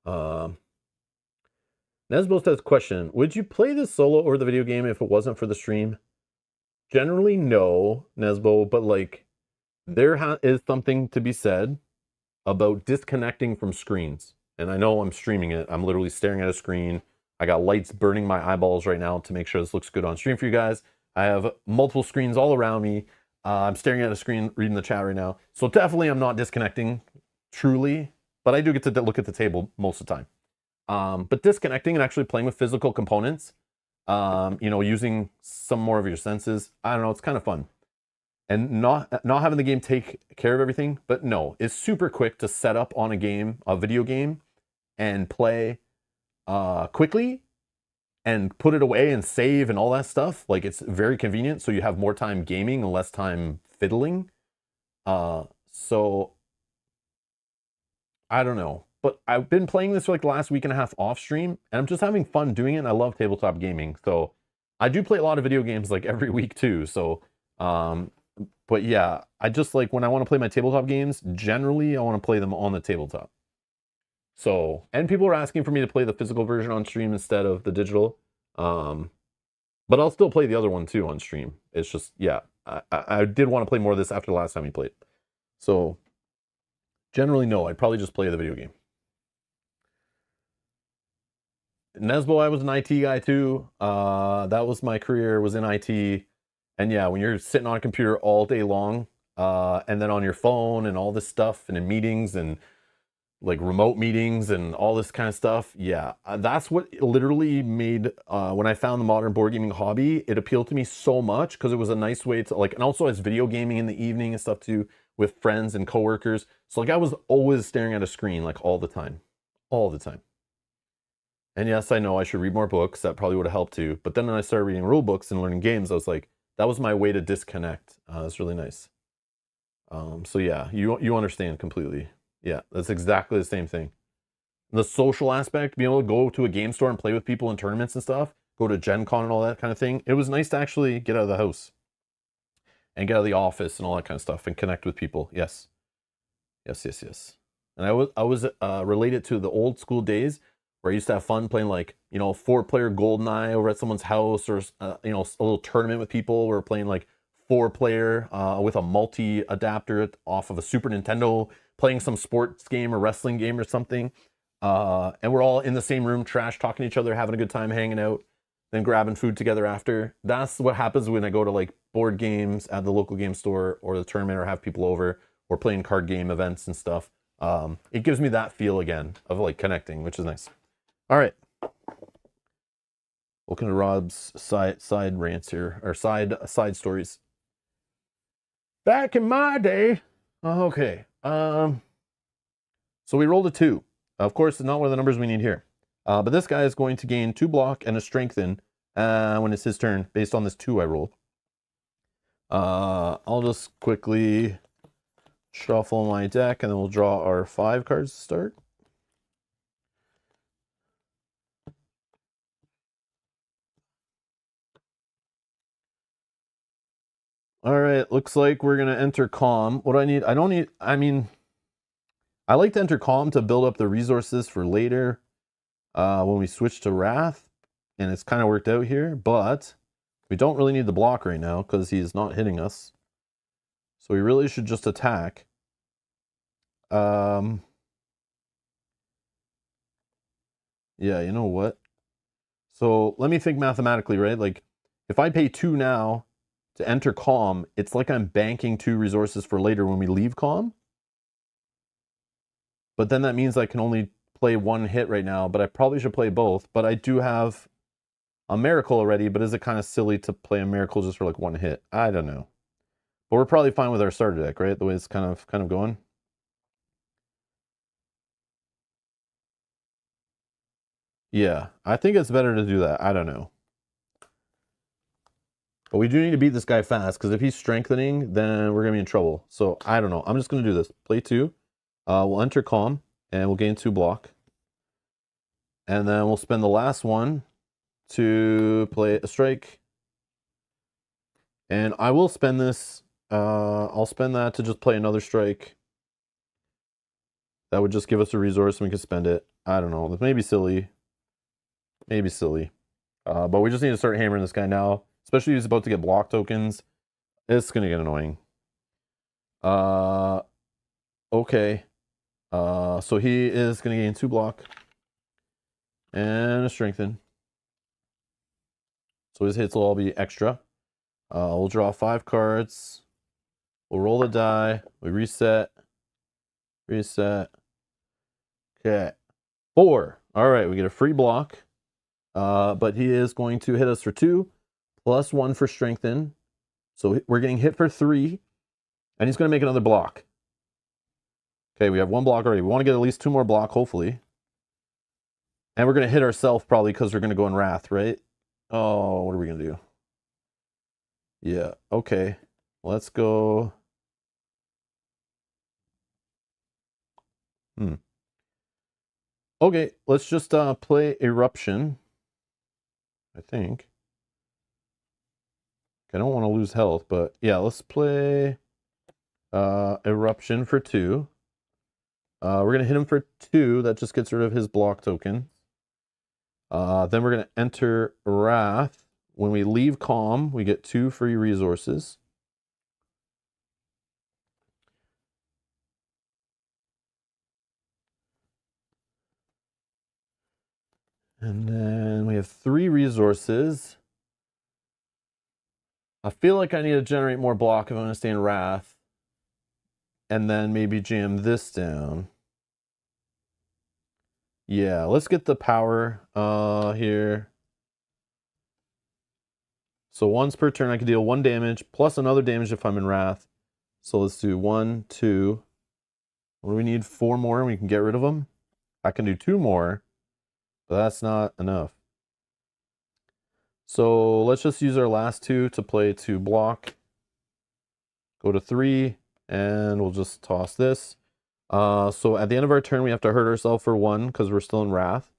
Speaker 1: Nesbo says, question, would you play this solo or the video game if it wasn't for the stream? Generally, no, Nesbo, but like, there is something to be said about disconnecting from screens. And I know I'm streaming it. I'm literally staring at a screen. I got lights burning my eyeballs right now to make sure this looks good on stream for you guys. I have multiple screens all around me. I'm staring at a screen, reading the chat right now. So definitely I'm not disconnecting, truly. But I do get to look at the table most of the time. But disconnecting and actually playing with physical components, you know, using some more of your senses, I don't know, it's kind of fun. And not having the game take care of everything, but no, it's super quick to set up on a game, a video game, and play quickly and put it away and save and all that stuff. Like, it's very convenient, so you have more time gaming and less time fiddling. So I don't know, but I've been playing this for like the last week and a half off stream, and I'm just having fun doing it. And I love tabletop gaming, so I do play a lot of video games like every week too. So but yeah, I just like, when I want to play my tabletop games, generally I want to play them on the tabletop. So, and people are asking for me to play the physical version on stream instead of the digital. But I'll still play the other one too on stream. It's just, yeah, I did want to play more of this after the last time we played. So generally, no, I'd probably just play the video game. Nesbo, I was an IT guy too. That was my career, was in IT. And yeah, when you're sitting on a computer all day long, and then on your phone and all this stuff, and in meetings and like remote meetings and all this kind of stuff, yeah, that's what literally made, when I found the modern board gaming hobby, it appealed to me so much, because it was a nice way to like, and also as video gaming in the evening and stuff too, with friends and coworkers. So like, I was always staring at a screen like all the time. And yes, I know I should read more books. That probably would have helped too. But then when I started reading rule books and learning games, I was like, that was my way to disconnect. It's really nice. So yeah, you understand completely. Yeah, that's exactly the same thing. The social aspect, being able to go to a game store and play with people in tournaments and stuff, go to Gen Con and all that kind of thing. It was nice to actually get out of the house and get out of the office and all that kind of stuff and connect with people. Yes. Yes, yes, yes. And I was related to the old school days where I used to have fun playing like, 4-player GoldenEye over at someone's house, or a little tournament with people. We were playing like 4-player with a multi adapter off of a Super Nintendo, playing some sports game or wrestling game or something. And we're all in the same room, trash talking to each other, having a good time, hanging out, then grabbing food together after. That's what happens when I go to like board games at the local game store or the tournament, or have people over, or playing card game events and stuff. It gives me that feel again of like connecting, which is nice. All right. Looking at Rob's side rants here, or side stories. Back in my day. Okay. So we rolled a 2. Of course, it's not one of the numbers we need here. But this guy is going to gain 2 block and a strengthen when it's his turn, based on this 2 I rolled. I'll just quickly shuffle my deck, and then we'll draw our 5 cards to start. All right, looks like we're gonna enter calm. What do I need? I mean, I like to enter calm to build up the resources for later when we switch to wrath, and it's kind of worked out here, but we don't really need the block right now because he's not hitting us. So we really should just attack. Yeah, you know what? So let me think mathematically, right? Like, if I pay 2 now to enter calm, it's like I'm banking 2 resources for later when we leave calm. But then that means I can only play 1 hit right now, but I probably should play both. But I do have a miracle already, but is it kind of silly to play a miracle just for like 1 hit? I don't know. But we're probably fine with our starter deck, right? The way it's kind of going. Yeah, I think it's better to do that. I don't know. But we do need to beat this guy fast, because if he's strengthening, then we're going to be in trouble. So I don't know. I'm just going to do this. Play 2. We'll enter calm, and we'll gain 2 block. And then we'll spend the last one to play a strike. And I will spend this. I'll spend that to just play another strike. That would just give us a resource and we could spend it. I don't know. This may be silly. Maybe silly. But we just need to start hammering this guy now. Especially if he's about to get block tokens. It's going to get annoying. Okay. So he is going to gain 2 block. And a strengthen. So his hits will all be extra. We'll draw 5 cards. We'll roll the die. We reset. Reset. Okay. 4. All right, we get a free block. But he is going to hit us for 2, plus 1 for strengthen. So we're getting hit for 3. And he's going to make another block. Okay, we have 1 block already. We want to get at least 2 more block, hopefully. And we're going to hit ourselves probably because we're going to go in wrath, right? Oh, what are we going to do? Yeah, okay. Let's go. Okay, let's just play Eruption, I think. I don't want to lose health, but yeah, let's play Eruption for 2. We're going to hit him for 2. That just gets rid of his block token. Then we're going to enter Wrath. When we leave Calm, we get 2 free resources. And then we have 3 resources. I feel like I need to generate more block if I'm going to stay in Wrath. And then maybe jam this down. Yeah, let's get the power here. So once per turn, I can deal 1 damage, plus another damage if I'm in Wrath. So let's do 1, 2. What do we need? 4 more, and we can get rid of them. I can do 2 more, but that's not enough. So let's just use our last 2 to play to block. Go to 3, and we'll just toss this. So at the end of our turn, we have to hurt ourselves for 1 because we're still in Wrath.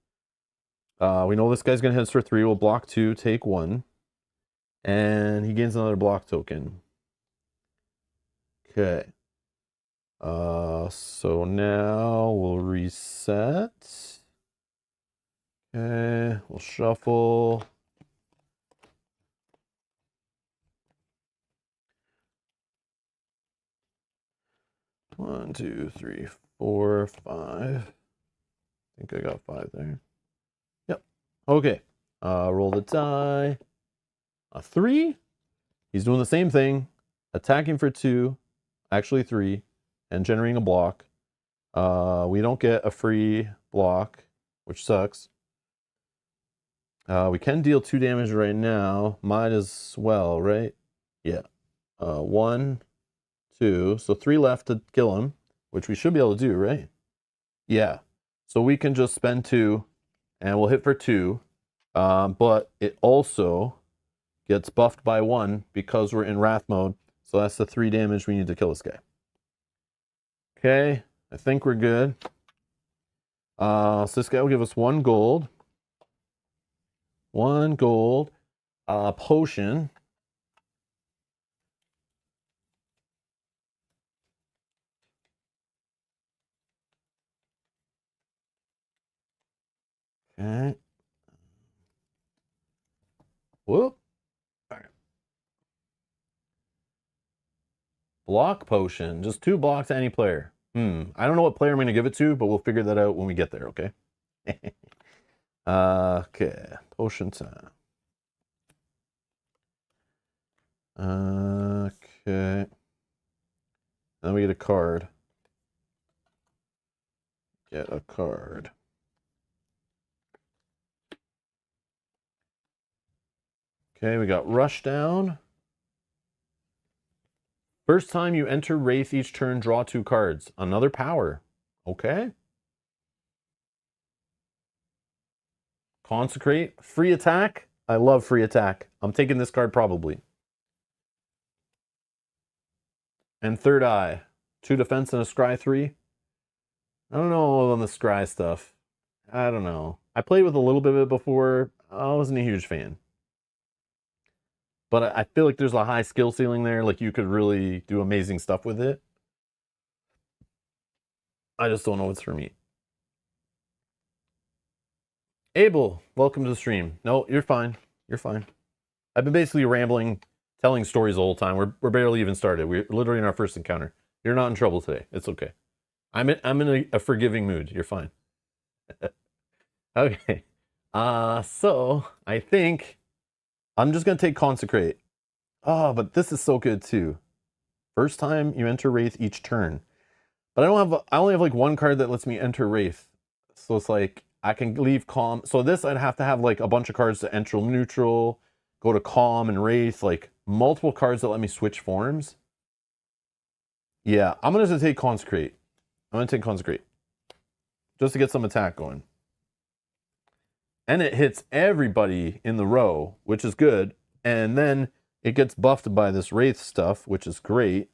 Speaker 1: We know this guy's going to hit us for 3. We'll block 2, take 1. And he gains another block token. Okay. So now we'll reset. Okay, we'll shuffle. One, 2, 3, 4, 5. I think I got 5 there. Yep. Okay. Roll the die. A 3. He's doing the same thing. Attacking for 2. Actually 3. And generating a block. We don't get a free block, which sucks. We can deal 2 damage right now. Might as well, right? Yeah. 1, 2. So 3 left to kill him, which we should be able to do, right? Yeah. So we can just spend 2, and we'll hit for 2. But it also gets buffed by 1 because we're in Wrath mode. So that's the 3 damage we need to kill this guy. Okay, I think we're good. So this guy will give us 1 gold. 1 gold. Potion. Okay. Whoop. All right. Block potion. Just 2 blocks to any player. I don't know what player I'm going to give it to, but we'll figure that out when we get there, okay? Okay. Potion time. Okay. Then we get a card. Get a card. Okay, we got Rush Down. First time you enter Wraith each turn, draw 2 cards. Another power. Okay. Consecrate. Free attack. I love free attack. I'm taking this card probably. And Third Eye. 2 defense and a scry 3. I don't know on the scry stuff. I don't know. I played with a little bit of it before. I wasn't a huge fan. But I feel like there's a high skill ceiling there. Like you could really do amazing stuff with it. I just don't know what's for me. Abel, welcome to the stream. No, you're fine. You're fine. I've been basically rambling, telling stories the whole time. We're barely even started. We're literally in our first encounter. You're not in trouble today. It's okay. I'm in a forgiving mood. You're fine. Okay. So I think I'm just gonna take Consecrate. Oh, but this is so good too. First time you enter Wraith each turn. But I only have like 1 card that lets me enter Wraith. So it's like I can leave Calm. So this I'd have to have like a bunch of cards to enter neutral, go to Calm and Wraith, like multiple cards that let me switch forms. Yeah, I'm gonna just take Consecrate. I'm gonna take Consecrate. Just to get some attack going. And it hits everybody in the row, which is good. And then it gets buffed by this Wraith stuff, which is great.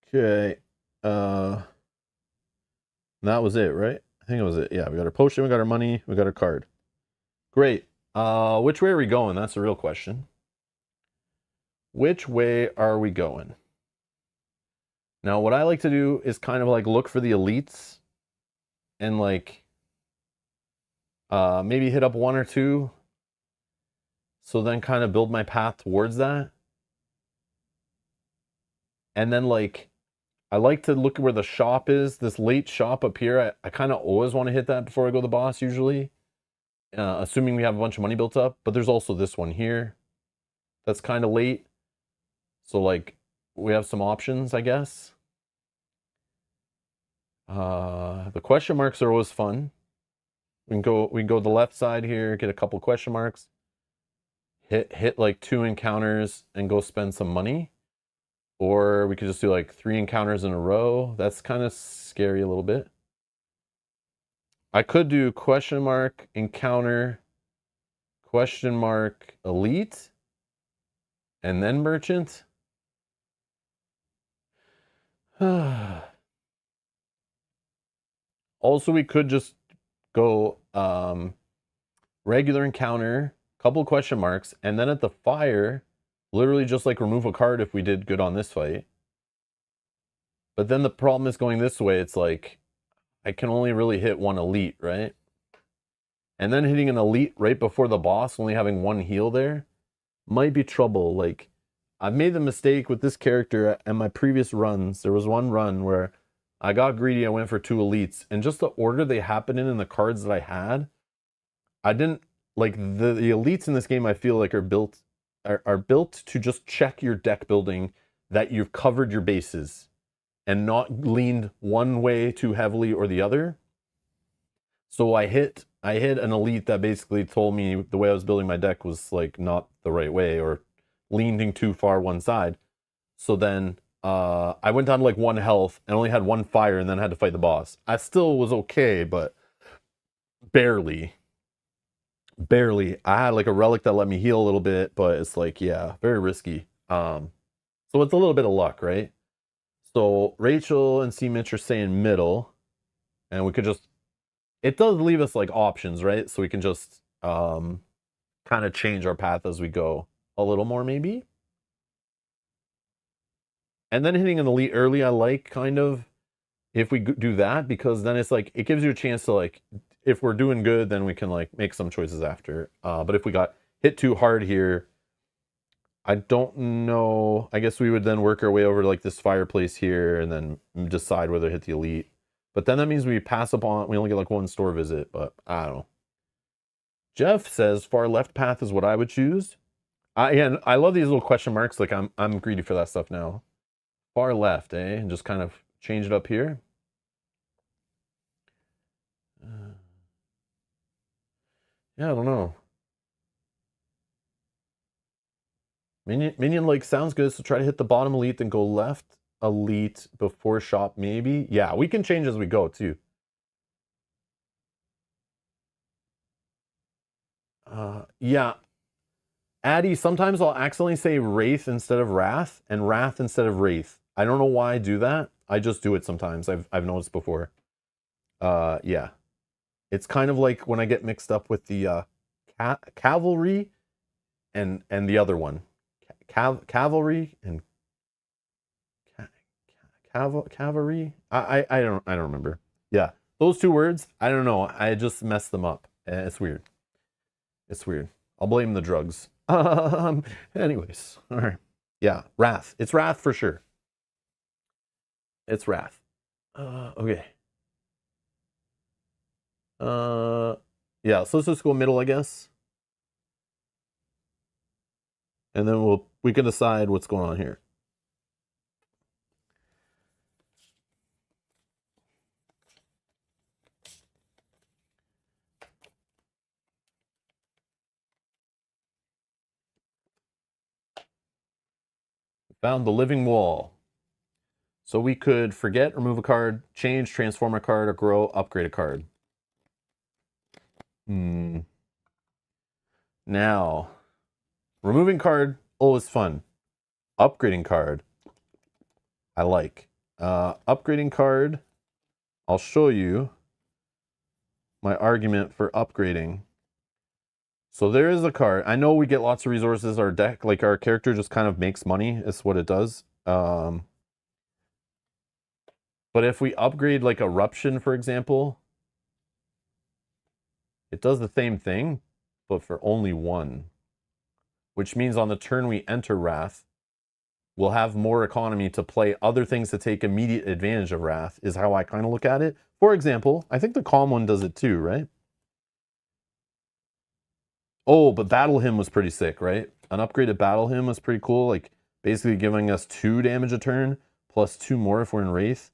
Speaker 1: Okay. That was it, right? I think it was it. Yeah, we got our potion, we got our money, we got our card. Great. Which way are we going? That's the real question. Which way are we going? Now, what I like to do is kind of like look for the elites and like maybe hit up 1 or 2. So then kind of build my path towards that. And then like, I like to look at where the shop is. This late shop up here, I kind of always want to hit that before I go to the boss usually. Assuming we have a bunch of money built up. But there's also this one here. That's kind of late. So like, we have some options, I guess. The question marks are always fun. We can go to the left side here, get a couple question marks. Hit like 2 encounters and go spend some money. Or we could just do like 3 encounters in a row. That's kind of scary a little bit. I could do question mark, encounter, question mark, elite, and then merchant. Also, we could just go regular encounter, couple question marks, and then at the fire, literally just like remove a card if we did good on this fight. But then the problem is going this way, it's like I can only really hit 1 elite, right? And then hitting an elite right before the boss, only having 1 heal there, might be trouble. Like, I've made the mistake with this character and my previous runs. There was one run where I got greedy, I went for 2 elites, and just the order they happened in and the cards that I had, I didn't, like, the elites in this game I feel like are built to just check your deck building, that you've covered your bases and not leaned one way too heavily or the other. So I hit an elite that basically told me the way I was building my deck was like not the right way or leaning too far one side. So then I went down to like 1 health and only had 1 fire and then had to fight the boss. I still was okay, but barely. I had like a relic that let me heal a little bit, but it's like, yeah, very risky. So it's a little bit of luck, right? So Rachel and C. Mitch are saying middle, and we could just, it does leave us like options, right? So we can just kind of change our path as we go a little more, maybe. And then hitting an elite early, I like kind of if we do that, because then it's like it gives you a chance to like, if we're doing good, then we can like make some choices after. But if we got hit too hard here, I don't know. I guess we would then work our way over to like this fireplace here and then decide whether to hit the elite. But then that means we pass up on, we only get like 1 store visit, but I don't know. Jeff says far left path is what I would choose. Again, I love these little question marks. Like I'm greedy for that stuff now. Far left, eh? And just kind of change it up here. Yeah, I don't know. Minion like sounds good, so try to hit the bottom elite, then go left elite before shop, maybe. Yeah, we can change as we go too. Yeah. Addy, sometimes I'll accidentally say Wraith instead of Wrath and Wrath instead of Wraith. I don't know why I do that. I just do it sometimes. I've noticed before. Yeah. It's kind of like when I get mixed up with the cavalry and the other one. Cavalry and cavalry. I don't remember. Yeah, those 2 words. I don't know. I just messed them up. It's weird. It's weird. I'll blame the drugs. Anyways, all right. Yeah, Wrath. It's Wrath for sure. It's Wrath. Okay. Yeah. So let's just go middle, I guess. And then we can decide what's going on here. Found the living wall. So we could forget, remove a card, change, transform a card, or grow, upgrade a card. Now, removing card, always fun. Upgrading card, I like. Upgrading card, I'll show you my argument for upgrading. So there is a card. I know we get lots of resources. Our deck, like our character just kind of makes money. Is what it does. But if we upgrade like Eruption, for example, it does the same thing, but for only 1. Which means on the turn we enter Wrath, we'll have more economy to play other things to take immediate advantage of Wrath, is how I kind of look at it. For example, I think the Calm one does it too, right? Oh, but Battle Hymn was pretty sick, right? An upgraded Battle Hymn was pretty cool, like basically giving us 2 damage a turn, plus 2 more if we're in Wraith.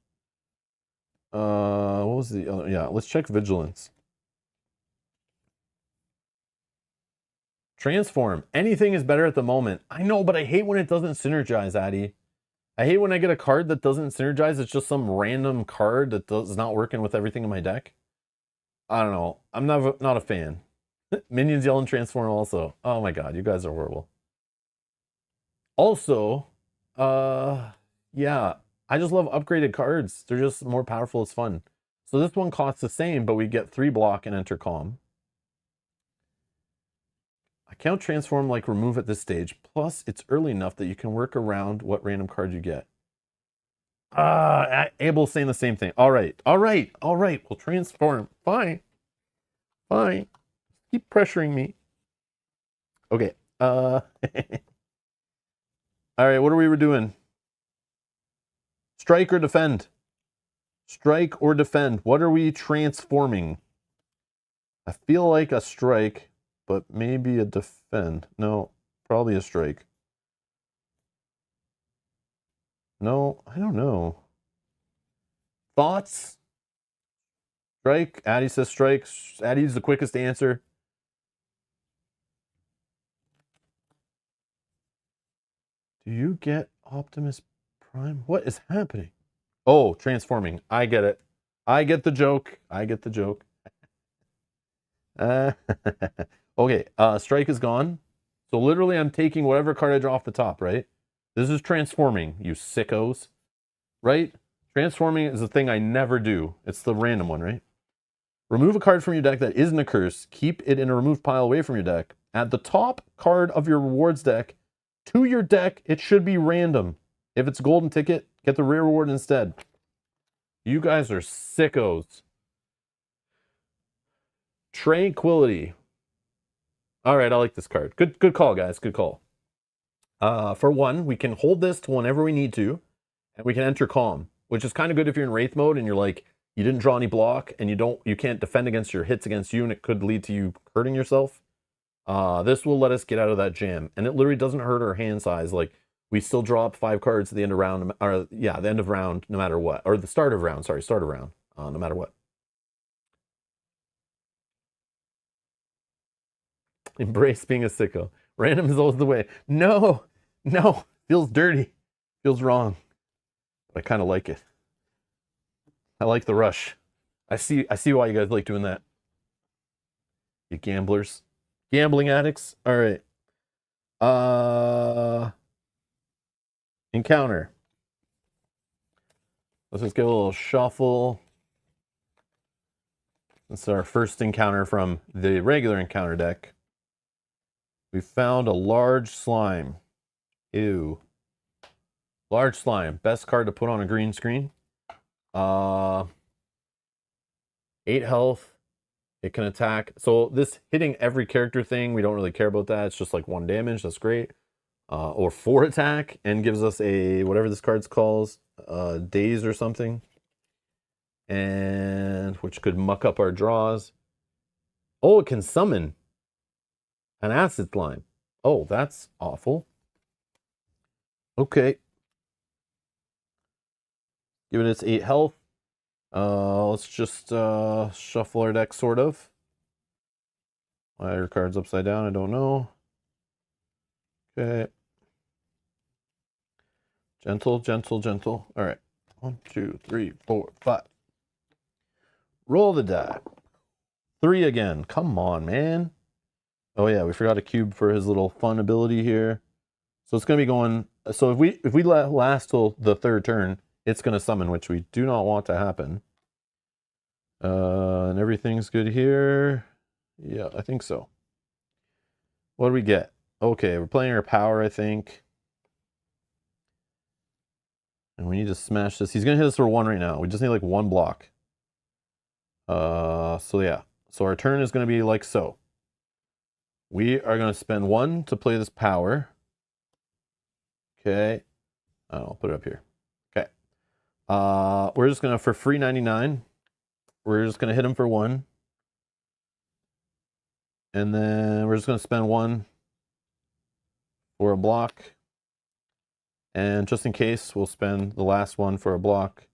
Speaker 1: What was the other? Yeah, let's check Vigilance. Transform. Anything is better at the moment. I know, but I hate when it doesn't synergize, Addy. I hate when I get a card that doesn't synergize. It's just some random card that does not working with everything in my deck. I don't know. I'm not a fan. Minions yell and transform also. Oh my god, you guys are horrible. Also, yeah, I just love upgraded cards. They're just more powerful. It's fun. So this one costs the same, but we get 3 block and enter calm. I can't transform like remove at this stage. Plus, it's early enough that you can work around what random card you get. Abel's saying the same thing. All right. We'll transform. Fine. Keep pressuring me. Okay. All right, what are we doing? Strike or defend? Strike or defend? What are we transforming? I feel like a strike, but maybe a defend. No, probably a strike. No, I don't know. Thoughts? Strike? Addy says strike. Addy's the quickest answer. Do you get Optimus Prime? What is happening? Oh, transforming. I get it. I get the joke. Okay, strike is gone. So literally I'm taking whatever card I draw off the top, right? This is transforming, you sickos. Right? Transforming is a thing I never do. It's the random one, right? Remove a card from your deck that isn't a curse. Keep it in a remove pile away from your deck. Add the top card of your rewards deck to your deck. It should be random. If it's golden ticket, get the rare reward instead. You guys are sickos. Tranquility. All right, I like this card. Good call, guys. Good call. For one, we can hold this to whenever we need to, and we can enter calm, which is kind of good if you're in Wraith mode and you're like, you didn't draw any block and you can't defend against your hits against you, and it could lead to you hurting yourself. This will let us get out of that jam, and it literally doesn't hurt our hand size. Like, we still draw up 5 cards at the end of round, or yeah, the end of round, no matter what, or the start of round. Sorry, start of round, no matter what. Embrace being a sicko. Random is always the way. No, feels dirty, feels wrong, but I kind of like it. I like the rush. I see why you guys like doing that. You gamblers. Gambling addicts. All right. Encounter. Let's just give a little shuffle. This is our first encounter from the regular encounter deck. We found a large slime. Ew. Large slime. Best card to put on a green screen. 8 health. It can attack. So this hitting every character thing, we don't really care about that. It's just like 1 damage. That's great. Or 4 attack and gives us a, whatever this card's calls, daze or something. And which could muck up our draws. Oh, it can summon an acid slime. Oh, that's awful. Okay. Given its 8 health. Let's just shuffle our deck, sort of. Why are cards upside down? I don't know. Okay. Gentle. All right. 1, 2, 3, 4, 5. Roll the die. 3 again. Come on, man. Oh yeah, we forgot a cube for his little fun ability here. So it's gonna be going. So if we last till the 3rd turn, it's gonna summon, which we do not want to happen. And everything's good here. Yeah, I think so. What do we get? Okay, we're playing our power, I think. And we need to smash this. He's gonna hit us for 1 right now. We just need like 1 block. So yeah. So our turn is gonna be like so. We are gonna spend 1 to play this power. Okay. I'll put it up here. Okay. We're just gonna, for free 99, we're just gonna hit him for 1. And then we're just gonna spend 1 for a block. And just in case, we'll spend the last 1 for a block.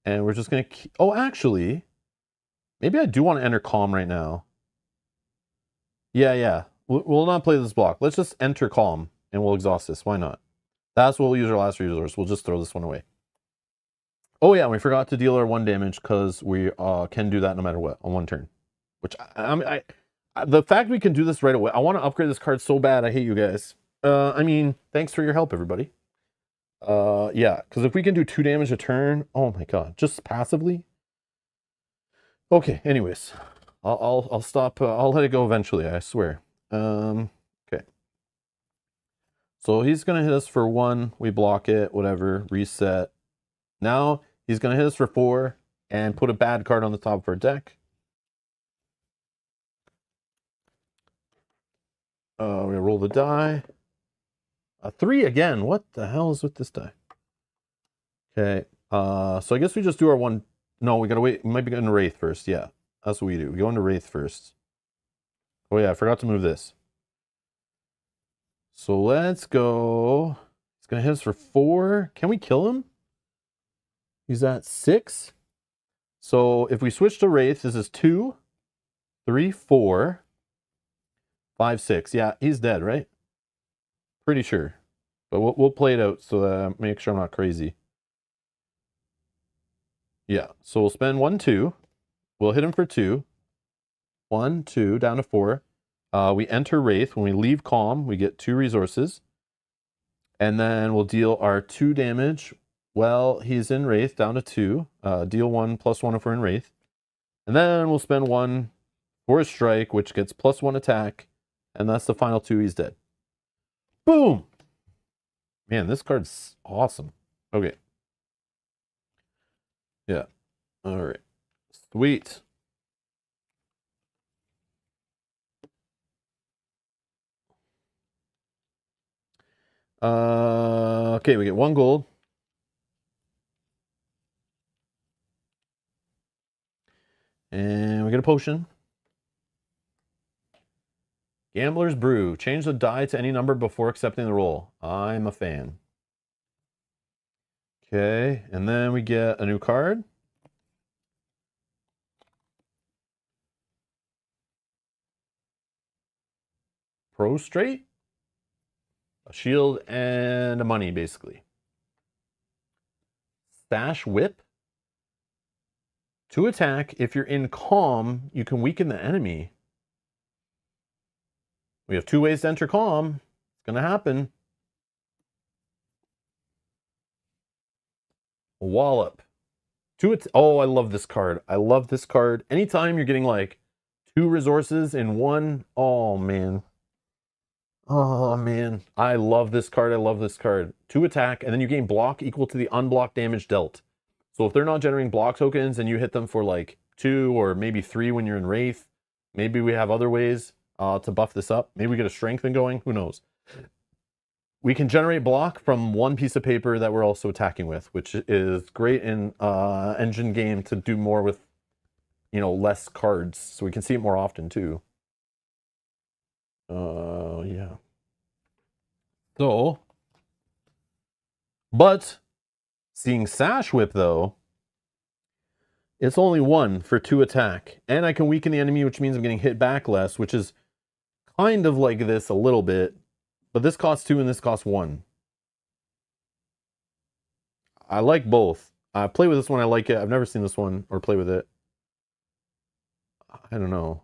Speaker 1: And we're just gonna keep, oh, actually, maybe I do want to enter calm right now. Yeah. We'll not play this block. Let's just enter calm and we'll exhaust this. Why not? That's what we'll use our last resource. We'll just throw this one away. Oh yeah, we forgot to deal our 1 damage because we can do that no matter what on 1 turn. Which the fact we can do this right away, I want to upgrade this card so bad. I hate you guys. I mean, thanks for your help, everybody. Yeah, because if we can do 2 damage a turn, oh my god, just passively. Okay, anyways, I'll stop. I'll let it go eventually. I swear. Okay. So he's gonna hit us for 1. We block it. Whatever. Reset. Now he's gonna hit us for 4 and put a bad card on the top of our deck. We're gonna roll the die. A 3 again. What the hell is with this die? Okay. So I guess we just do our 1. No, we gotta wait. We might be going to Wraith first. Yeah, that's what we do. We go into Wraith first. Oh yeah, I forgot to move this. So let's go. He's gonna hit us for 4. Can we kill him? He's at 6. So if we switch to Wraith, this is 2, 3, 4, 5, 6. Yeah, he's dead, right? Pretty sure. But we'll play it out so that I make sure I'm not crazy. Yeah, so we'll spend 1, 2. We'll hit him for 2. 1, 2, down to 4. We enter Wraith. When we leave Calm, we get 2 resources. And then we'll deal our 2 damage. Well, he's in Wraith, down to 2. Deal 1, +1 if we're in Wraith. And then we'll spend 1 for a strike, which gets +1 attack. And that's the final 2. He's dead. Boom! Man, this card's awesome. Okay. Yeah. All right. Sweet. Okay, we get 1 gold. And we get a potion. Gambler's Brew. Change the die to any number before accepting the roll. I'm a fan. Okay, and then we get a new card. Prostrate. A shield and a money, basically. Stash Whip. To attack, if you're in Calm, you can weaken the enemy. We have 2 ways to enter Calm. It's going to happen. Wallop. Oh, I love this card. I love this card. Anytime you're getting like 2 resources in 1. Oh, man. Oh, man. I love this card. I love this card. 2 attack, and then you gain block equal to the unblocked damage dealt. So if they're not generating block tokens and you hit them for like 2 or maybe 3 when you're in Wraith, maybe we have other ways to buff this up. Maybe we get a strengthen going. Who knows? We can generate block from 1 piece of paper that we're also attacking with, which is great in engine game to do more with, you know, less cards. So we can see it more often too. Yeah. So, but seeing Sash Whip though, it's only 1 for 2 attack, and I can weaken the enemy, which means I'm getting hit back less, which is kind of like this a little bit, but this costs 2 and this costs 1. I like both. I play with this one. I like it. I've never seen this one or play with it. I don't know.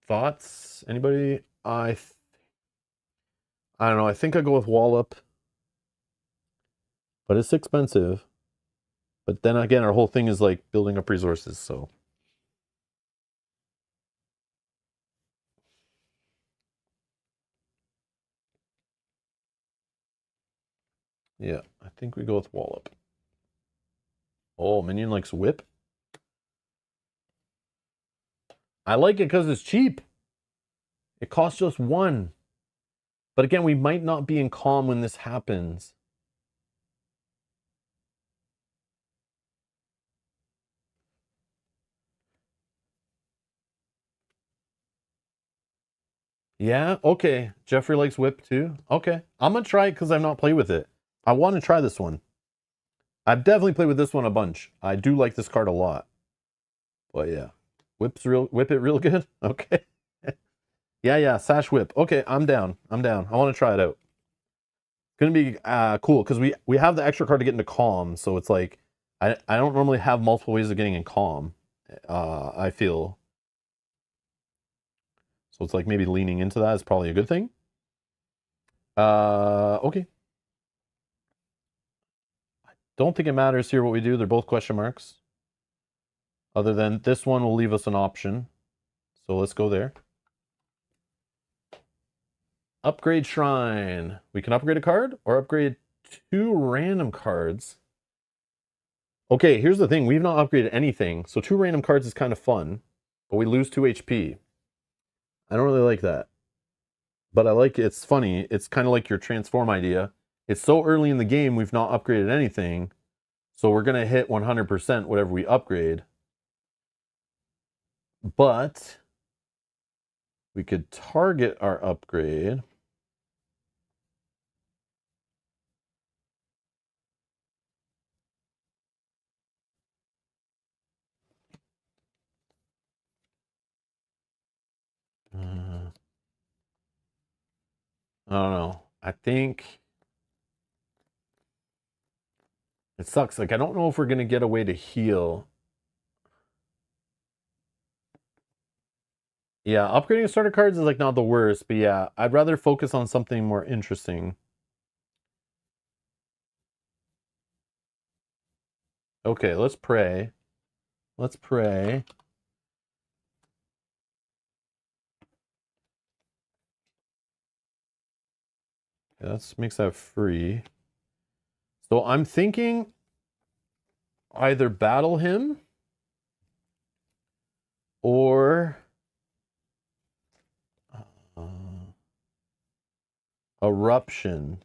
Speaker 1: Thoughts? Anybody? I don't know. I think I go with Wallop. But it's expensive. But then again, our whole thing is like building up resources, so. Yeah, I think we go with Wallop. Oh, Minion likes Whip. I like it because it's cheap. It costs just 1. But again, we might not be in Calm when this happens. Yeah, okay. Jeffrey likes Whip too. Okay. I'm going to try it because I've not played with it. I want to try this one. I've definitely played with this one a bunch. I do like this card a lot. But yeah. Whip it real good? Okay. Yeah, Sash Whip. Okay, I'm down. I'm down. I want to try it out. It's gonna be cool because we have the extra card to get into Calm, so it's like I don't normally have multiple ways of getting in Calm. I feel so it's like maybe leaning into that is probably a good thing. Okay. Don't think it matters here what we do. They're both question marks. Other than this one will leave us an option. So let's go there. Upgrade Shrine. We can upgrade a card or upgrade 2 random cards. Okay, here's the thing. We've not upgraded anything. So 2 random cards is kind of fun. But we lose 2 HP. I don't really like that. But I like it. It's funny. It's kind of like your transform idea. It's so early in the game, we've not upgraded anything. So we're going to hit 100% whatever we upgrade. But we could target our upgrade. I don't know. I think it sucks. Like, I don't know if we're going to get a way to heal. Yeah, upgrading starter cards is like not the worst, but yeah, I'd rather focus on something more interesting. Okay, let's pray. Let's pray. Yeah, that makes that free. So I'm thinking either battle him or eruption.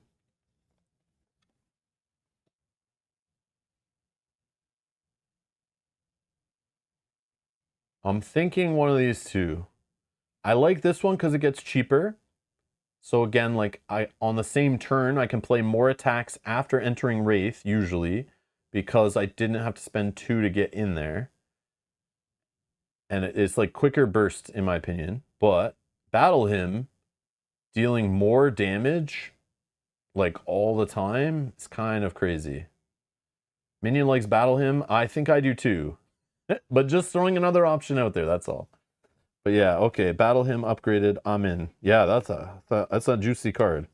Speaker 1: I'm thinking one of these two. I like this one because it gets cheaper. So again, like on the same turn, I can play more attacks after entering Wraith, usually, because I didn't have to spend 2 to get in there. And it's like quicker burst, in my opinion. But battle him, dealing more damage, like all the time, it's kind of crazy. Minion likes battle him. I think I do too. But just throwing another option out there, that's all. But yeah, okay, battle him upgraded. I'm in. Yeah, that's a juicy card.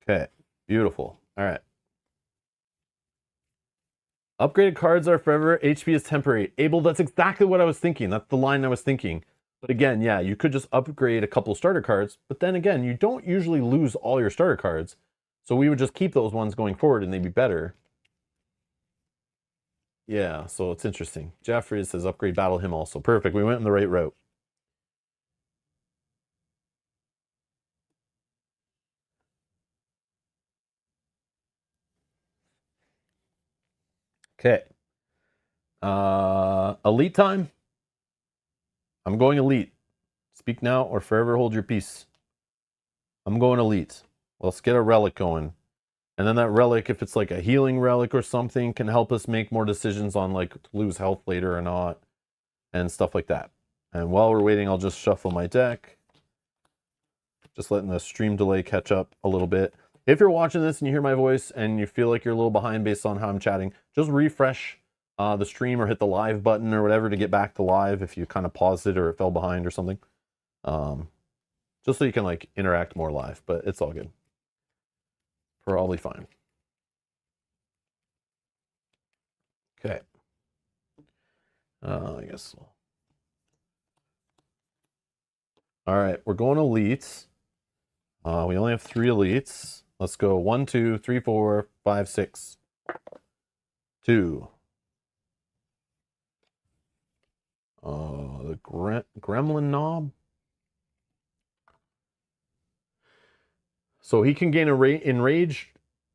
Speaker 1: Okay, beautiful. All right. Upgraded cards are forever. HP is temporary. Abel, that's exactly what I was thinking. That's the line I was thinking. But again, yeah, you could just upgrade a couple starter cards. But then again, you don't usually lose all your starter cards. So we would just keep those ones going forward and they'd be better. Yeah, so it's interesting. Jeffrey says upgrade battle him also. Perfect. We went in the right route. Okay. Elite time. I'm going elite. Speak now or forever hold your peace. I'm going elite. Let's get a relic going. And then that relic, if it's like a healing relic or something, can help us make more decisions on like to lose health later or not. And stuff like that. And while we're waiting, I'll just shuffle my deck. Just letting the stream delay catch up a little bit. If you're watching this and you hear my voice and you feel like you're a little behind based on how I'm chatting, just refresh the stream or hit the live button or whatever to get back to live if you kind of paused it or it fell behind or something. Just so you can like interact more live, but it's all good. Probably fine. Okay. I guess. All right, we're going elites. We only have 3 elites. Let's go 1, 2, 3, 4, 5, 6. 2. The Gremlin Knob. So he can gain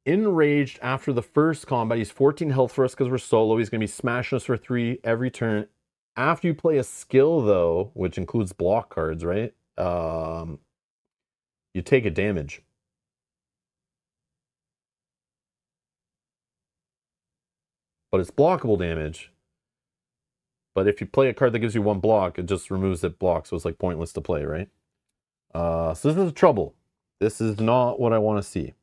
Speaker 1: enraged after the first combat. He's 14 health for us because we're solo. He's going to be smashing us for 3 every turn. After you play a skill, though, which includes block cards, right? You take a damage. But it's blockable damage. But if you play a card that gives you 1 block, it just removes that block, so it's like pointless to play, right? So this is trouble. This is not what I want to see.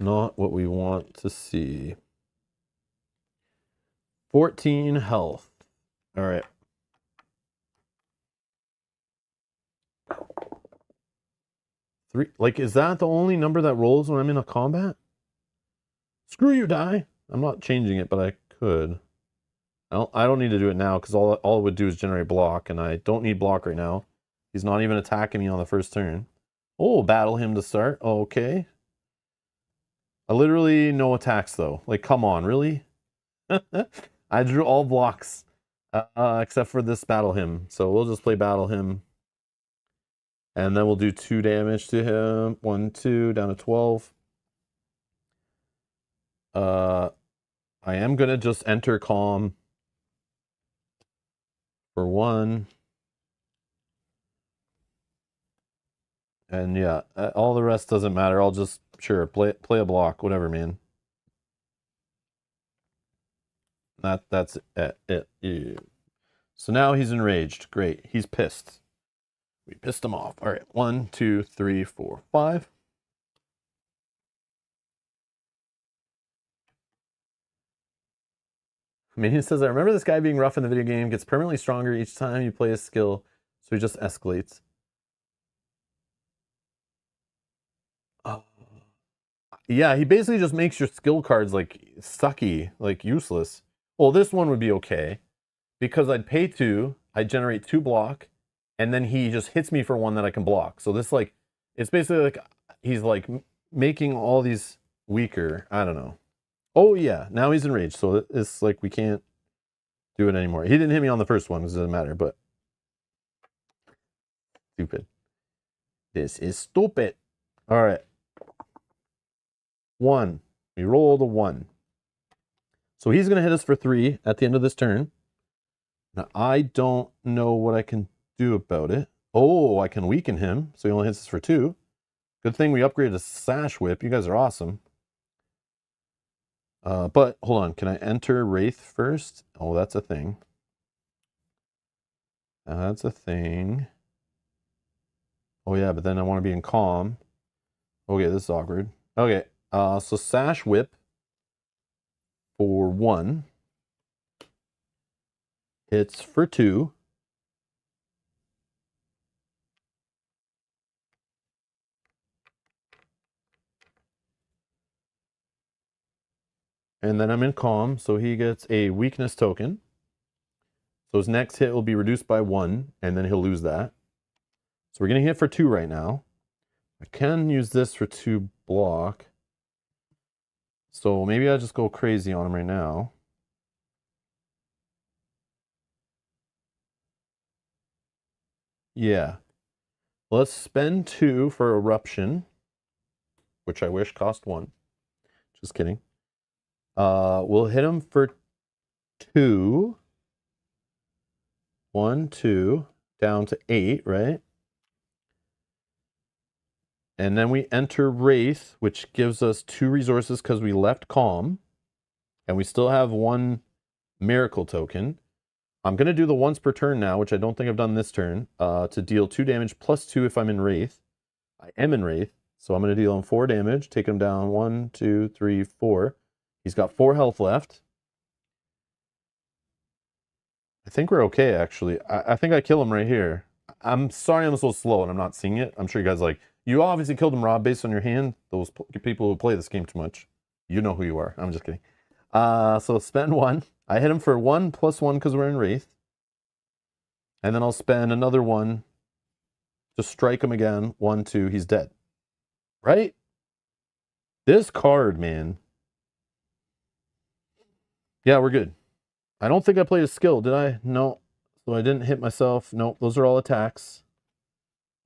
Speaker 1: Not what we want to see. 14 health. All right. Three. Like, is that the only number that rolls when I'm in a combat? Screw you, die. I'm not changing it, but I could. I don't need to do it now because all it would do is generate block, and I don't need block right now. He's not even attacking me on the first turn. Oh, battle him to start. Okay. I literally no attacks though. Like, come on, really? I drew all blocks except for this battle him. So we'll just play battle him. And then we'll do 2 damage to him. 1, 2, down to 12. I am gonna just enter calm for 1. And yeah, all the rest doesn't matter. I'll just play a block, whatever, man. That's it. Yeah. So now he's enraged. Great. He's pissed. We pissed him off. All right. 1, 2, 3, 4, 5. Minion says, I remember this guy being rough in the video game, gets permanently stronger each time you play his skill, so he just escalates. Yeah, he basically just makes your skill cards like sucky, like useless. Well, this one would be okay because I'd pay 2, I'd generate 2 block, and then he just hits me for 1 that I can block. So this like, it's basically like he's like making all these weaker. I don't know. Oh yeah, now he's enraged, so it's like we can't do it anymore. He didn't hit me on the first one, it doesn't matter, but stupid. This is stupid. All right. 1. We roll the 1. So he's going to hit us for 3 at the end of this turn. Now, I don't know what I can do about it. Oh, I can weaken him, so he only hits us for 2. Good thing we upgraded to Sash Whip. You guys are awesome. But, hold on. Can I enter Wraith first? Oh, that's a thing. That's a thing. Oh, yeah, but then I want to be in Calm. Okay, this is awkward. Okay, so Sash Whip for 1. Hits for 2. And then I'm in Calm, so he gets a weakness token. So his next hit will be reduced by 1, and then he'll lose that. So we're getting hit for 2 right now. I can use this for 2 block. So maybe I'll just go crazy on him right now. Yeah. Let's spend 2 for Eruption, which I wish cost 1. Just kidding. We'll hit him for 2. 1, 2, down to 8, right? And then we enter Wraith, which gives us 2 resources because we left Calm. And we still have 1 Miracle token. I'm going to do the once per turn now, which I don't think I've done this turn, to deal 2 damage plus 2 if I'm in Wraith. I am in Wraith, so I'm going to deal him 4 damage, take him down 1, 2, 3, 4. He's got 4 health left. I think we're okay, actually. I think I kill him right here. I'm sorry I'm so slow and I'm not seeing it. I'm sure you guys like, you obviously killed him, Rob, based on your hand. Those people who play this game too much. You know who you are. I'm just kidding. So spend 1. I hit him for 1 plus 1 because we're in Wraith. And then I'll spend another 1 to strike him again. 1, 2, he's dead. Right? This card, man. Yeah, we're good. I don't think I played a skill, did I? No. So I didn't hit myself. Nope, those are all attacks.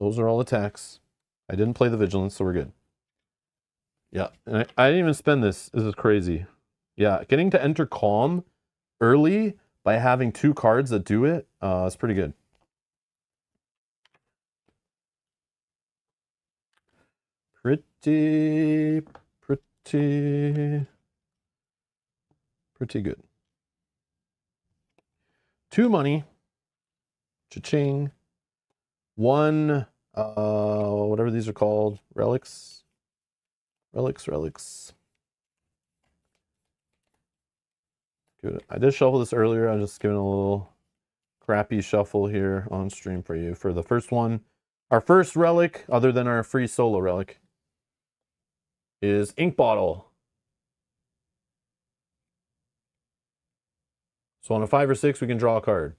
Speaker 1: Those are all attacks. I didn't play the Vigilance, so we're good. Yeah, and I didn't even spend this. This is crazy. Yeah, getting to enter Calm early by having 2 cards that do it is pretty good. Pretty good. 2 money. Cha-ching. 1, whatever these are called. Relics. Relics. Good. I did shuffle this earlier. I'm just giving a little crappy shuffle here on stream for you. For the first one, our first relic, other than our free solo relic, is Ink Bottle. So on a 5 or 6, we can draw a card.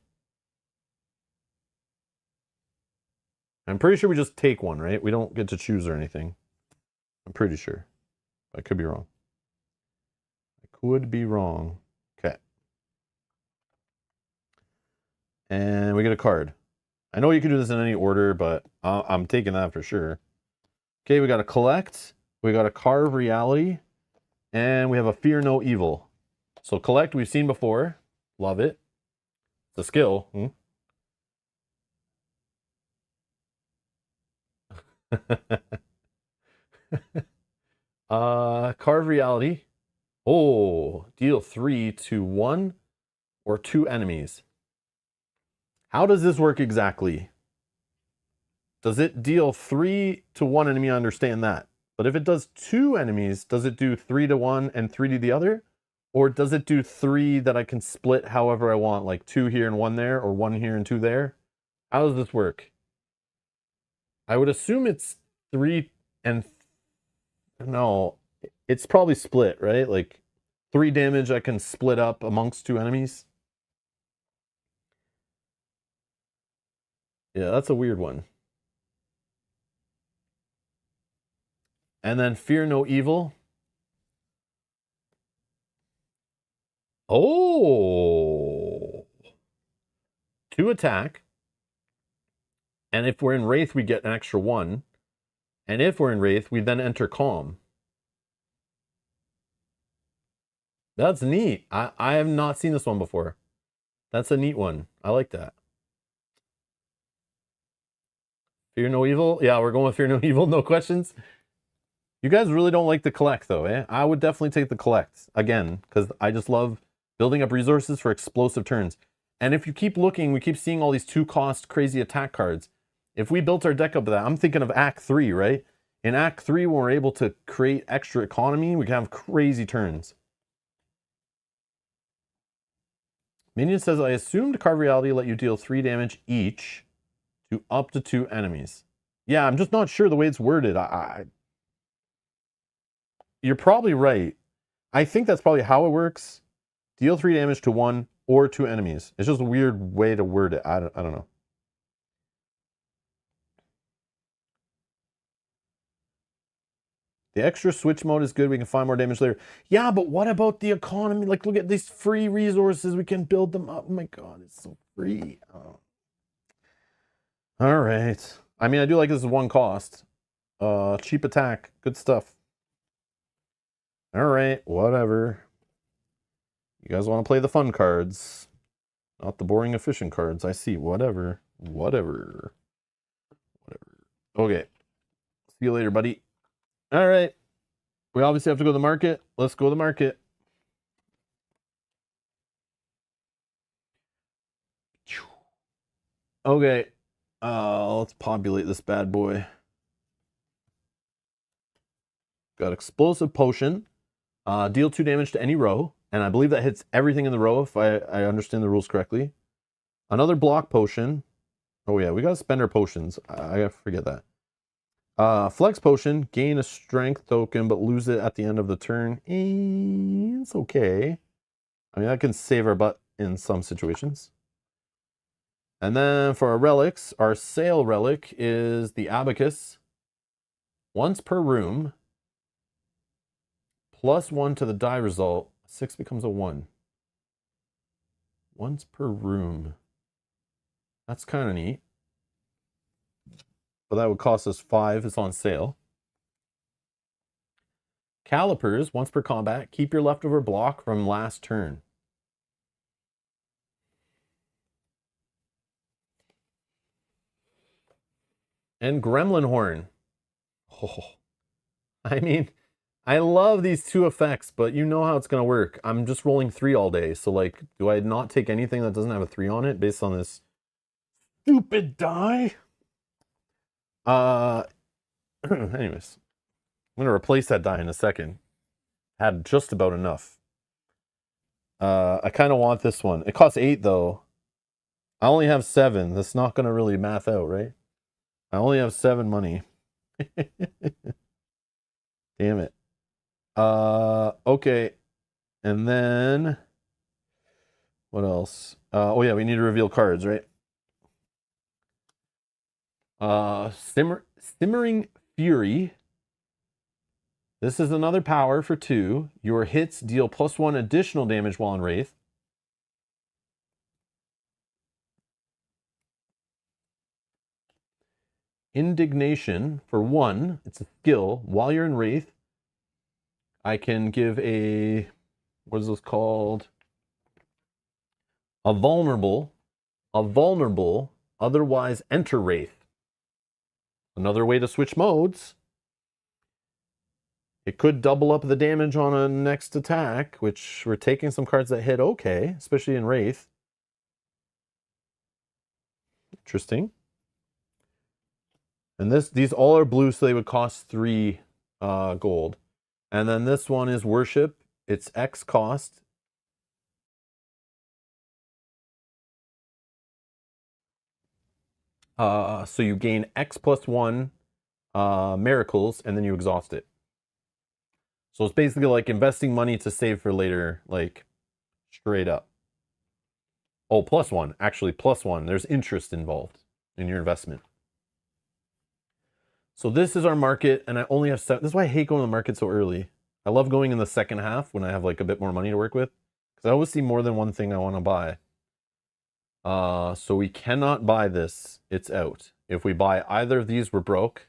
Speaker 1: I'm pretty sure we just take one, right? We don't get to choose or anything. I'm pretty sure. I could be wrong. Okay. And we get a card. I know you can do this in any order, but I'm taking that for sure. Okay, we got to collect. We got to carve reality. And we have a fear no evil. So collect, we've seen before. Love it. It's a skill. Carve reality. Oh, deal 3 to 1 or 2 enemies. How does this work exactly? Does it deal 3 to 1 enemy? I understand that. But if it does 2 enemies, does it do 3 to 1 and 3 to the other? Or does it do 3 that I can split however I want, like 2 here and 1 there, or 1 here and 2 there? How does this work? I would assume it's 3 and... No, it's probably split, right? Like 3 damage I can split up amongst 2 enemies. Yeah, that's a weird one. And then fear no evil. Oh! 2 attack. And if we're in Wraith, we get an extra 1. And if we're in Wraith, we then enter Calm. That's neat. I have not seen this one before. That's a neat one. I like that. Fear no evil? Yeah, we're going with fear no evil, no questions. You guys really don't like the collect, though, eh? I would definitely take the collect, again, because I just love building up resources for explosive turns. And if you keep looking, we keep seeing all these 2-cost crazy attack cards. If we built our deck up with that, I'm thinking of Act 3, right? In Act 3, when we're able to create extra economy, we can have crazy turns. Minion says, I assumed Carve Reality let you deal 3 damage each to up to 2 enemies. Yeah, I'm just not sure the way it's worded. You're probably right. I think that's probably how it works. Deal 3 damage to 1 or 2 enemies. It's just a weird way to word it. I don't know. The extra switch mode is good. We can find more damage later. Yeah, but what about the economy? Like, look at these free resources. We can build them up. Oh my god, it's so free. Oh. All right. I mean, I do like this is 1 cost. Cheap attack. Good stuff. All right, whatever. You guys want to play the fun cards, not the boring efficient cards. I see. Whatever. Okay. See you later, buddy. All right. We obviously have to go to the market. Let's go to the market. Okay. Let's populate this bad boy. Got explosive potion. Deal 2 damage to any row. And I believe that hits everything in the row if I understand the rules correctly. Another block potion. Oh yeah, we gotta spend our potions. I gotta forget that. Flex potion, gain a strength token, but lose it at the end of the turn. It's okay. I mean, that can save our butt in some situations. And then for our relics, our sale relic is the Abacus. Once per room, +1 to the die result. 6 becomes a 1. Once per room. That's kind of neat. But that would cost us 5. It's on sale. Calipers, once per combat, keep your leftover block from last turn. And Gremlin Horn. Oh, I mean, I love these two effects, but you know how it's gonna work. I'm just rolling 3 all day, so like, do I not take anything that doesn't have a 3 on it based on this stupid die? Anyways, I'm gonna replace that die in a second. Had just about enough. I kind of want this one. It costs 8 though. I only have 7. That's not gonna really math out, right? I only have 7 money. Damn it. Okay. And then what else? Oh yeah, we need to reveal cards, right? Simmering Fury. This is another power for 2. Your hits deal +1 additional damage while in Wraith. Indignation for 1. It's a skill. While you're in Wraith, I can give a, what is this called? A vulnerable, otherwise enter Wraith. Another way to switch modes. It could double up the damage on a next attack, which we're taking some cards that hit okay, especially in Wraith. Interesting. And these all are blue, so they would cost 3 gold. And then this one is Worship. It's X cost. So you gain X +1 miracles, and then you exhaust it. So it's basically like investing money to save for later, like straight up. Oh, +1. Actually, +1. There's interest involved in your investment. So this is our market, and I only have 7. This is why I hate going to the market so early. I love going in the second half when I have like a bit more money to work with, because I always see more than one thing I want to buy. So we cannot buy this. It's out. If we buy either of these, we're broke.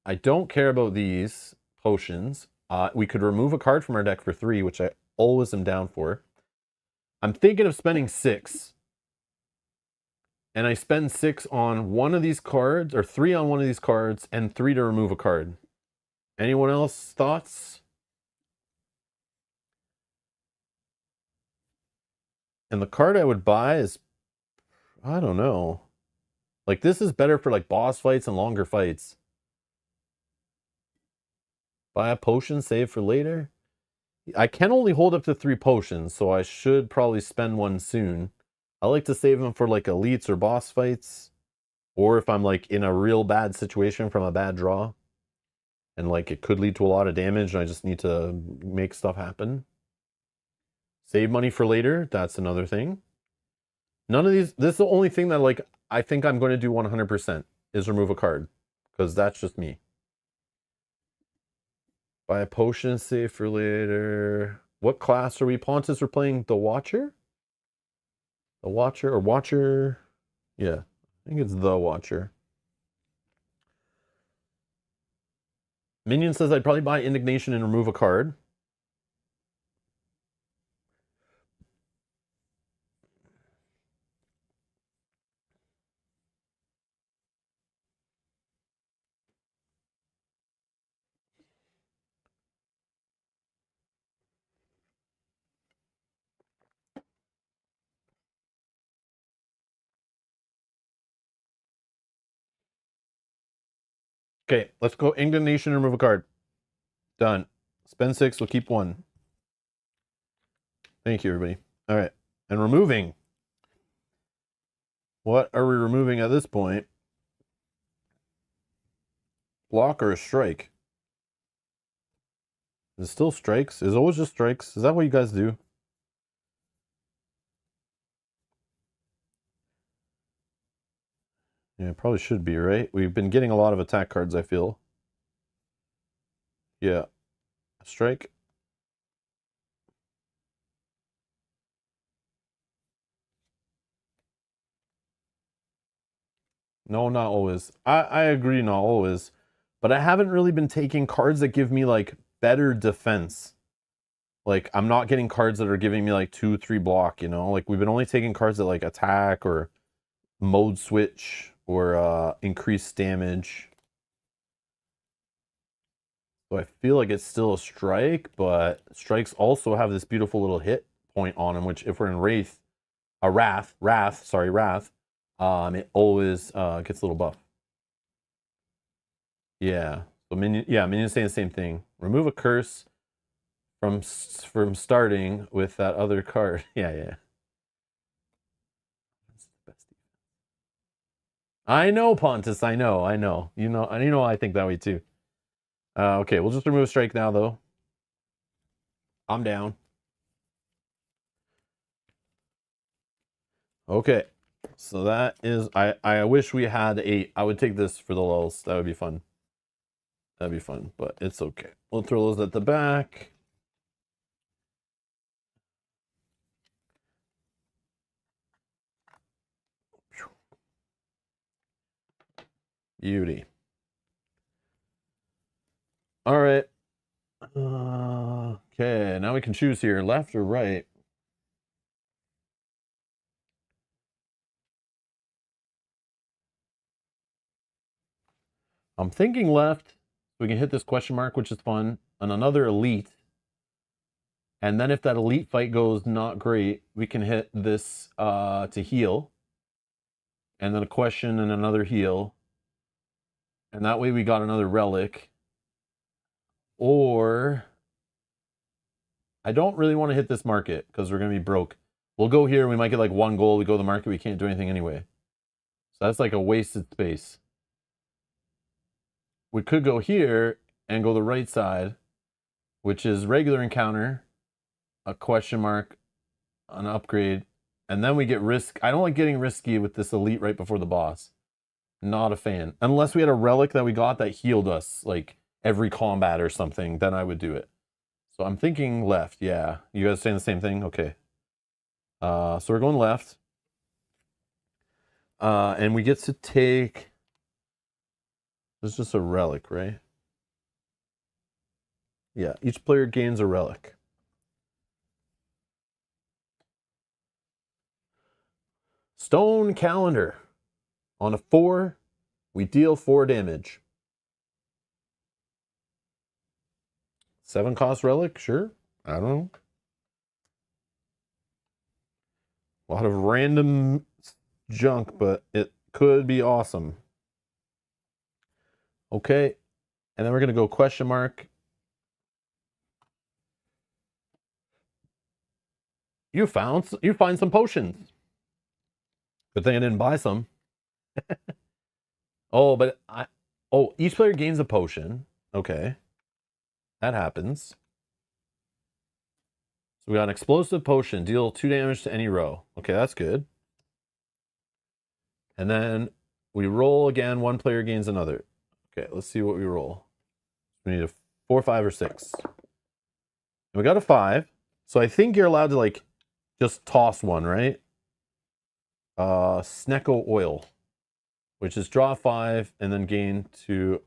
Speaker 1: I don't care about these potions. We could remove a card from our deck for 3, which I always am down for. I'm thinking of spending 6. And I spend 6 on one of these cards, or 3 on one of these cards, and 3 to remove a card. Anyone else thoughts? And the card I would buy is, I don't know. Like, this is better for like boss fights and longer fights. Buy a potion, save for later. I can only hold up to 3 potions, so I should probably spend one soon. I like to save them for like elites or boss fights, or if I'm like in a real bad situation from a bad draw, and like it could lead to a lot of damage and I just need to make stuff happen. Save money for later, that's another thing. None of these, this is the only thing that like I think I'm going to do 100% is remove a card, because that's just me. Buy a potion, save for later. What class are we? Pontus, we're playing the Watcher? The Watcher or Watcher? Yeah, I think it's the Watcher. Minion says I'd probably buy Indignation and remove a card. Okay, let's go Indignation and remove a card. Done. Spend 6, we'll keep 1. Thank you, everybody. All right, and removing. What are we removing at this point? Block or a strike? Is it still strikes? Is it always just strikes? Is that what you guys do? Yeah, it probably should be, right? We've been getting a lot of attack cards, I feel. Yeah. Strike. No, not always. I agree, not always. But I haven't really been taking cards that give me, like, better defense. Like, I'm not getting cards that are giving me, like, 2, 3 block, you know? Like, we've been only taking cards that, like, attack or mode switch or increase damage. So I feel like it's still a strike, but strikes also have this beautiful little hit point on them, which if we're in Wrath, Wrath, it always gets a little buff. Yeah. So minions saying the same thing. Remove a curse from starting with that other card. Yeah. I know, Pontus. I know. You know. I think that way too. Okay, we'll just remove strike now, though. I'm down. Okay, so that is. I wish we had 8. I would take this for the lulz. That would be fun. That'd be fun, but it's okay. We'll throw those at the back. Beauty. All right. Okay, now we can choose here, left or right. I'm thinking left. We can hit this question mark, which is fun, and another elite. And then if that elite fight goes not great, we can hit this to heal. And then a question and another heal. And that way we got another relic. Or I don't really want to hit this market because we're going to be broke. We'll go here. We might get like 1 gold. We go to the market. We can't do anything anyway. So that's like a wasted space. We could go here and go the right side, which is regular encounter, a question mark, an upgrade, and then we get risk. I don't like getting risky with this elite right before the boss. Not a fan. Unless we had a relic that we got that healed us, like every combat or something, then I would do it. So I'm thinking left, yeah. You guys saying the same thing? Okay. So we're going left. And we get to take... This is just a relic, right? Yeah, each player gains a relic. Stone Calendar. On a 4, we deal 4 damage. 7 cost relic, sure. I don't know. A lot of random junk, but it could be awesome. Okay, and then we're gonna go question mark. You find some potions. Good thing I didn't buy some. Oh, but each player gains a potion. Okay. That happens. So we got an explosive potion. Deal 2 damage to any row. Okay, that's good. And then we roll again. 1 player gains another. Okay, let's see what we roll. We need a 4, 5, or 6. And we got a 5. So I think you're allowed to like just toss 1, right? Snecko Oil, which is draw 5 and then gain 2.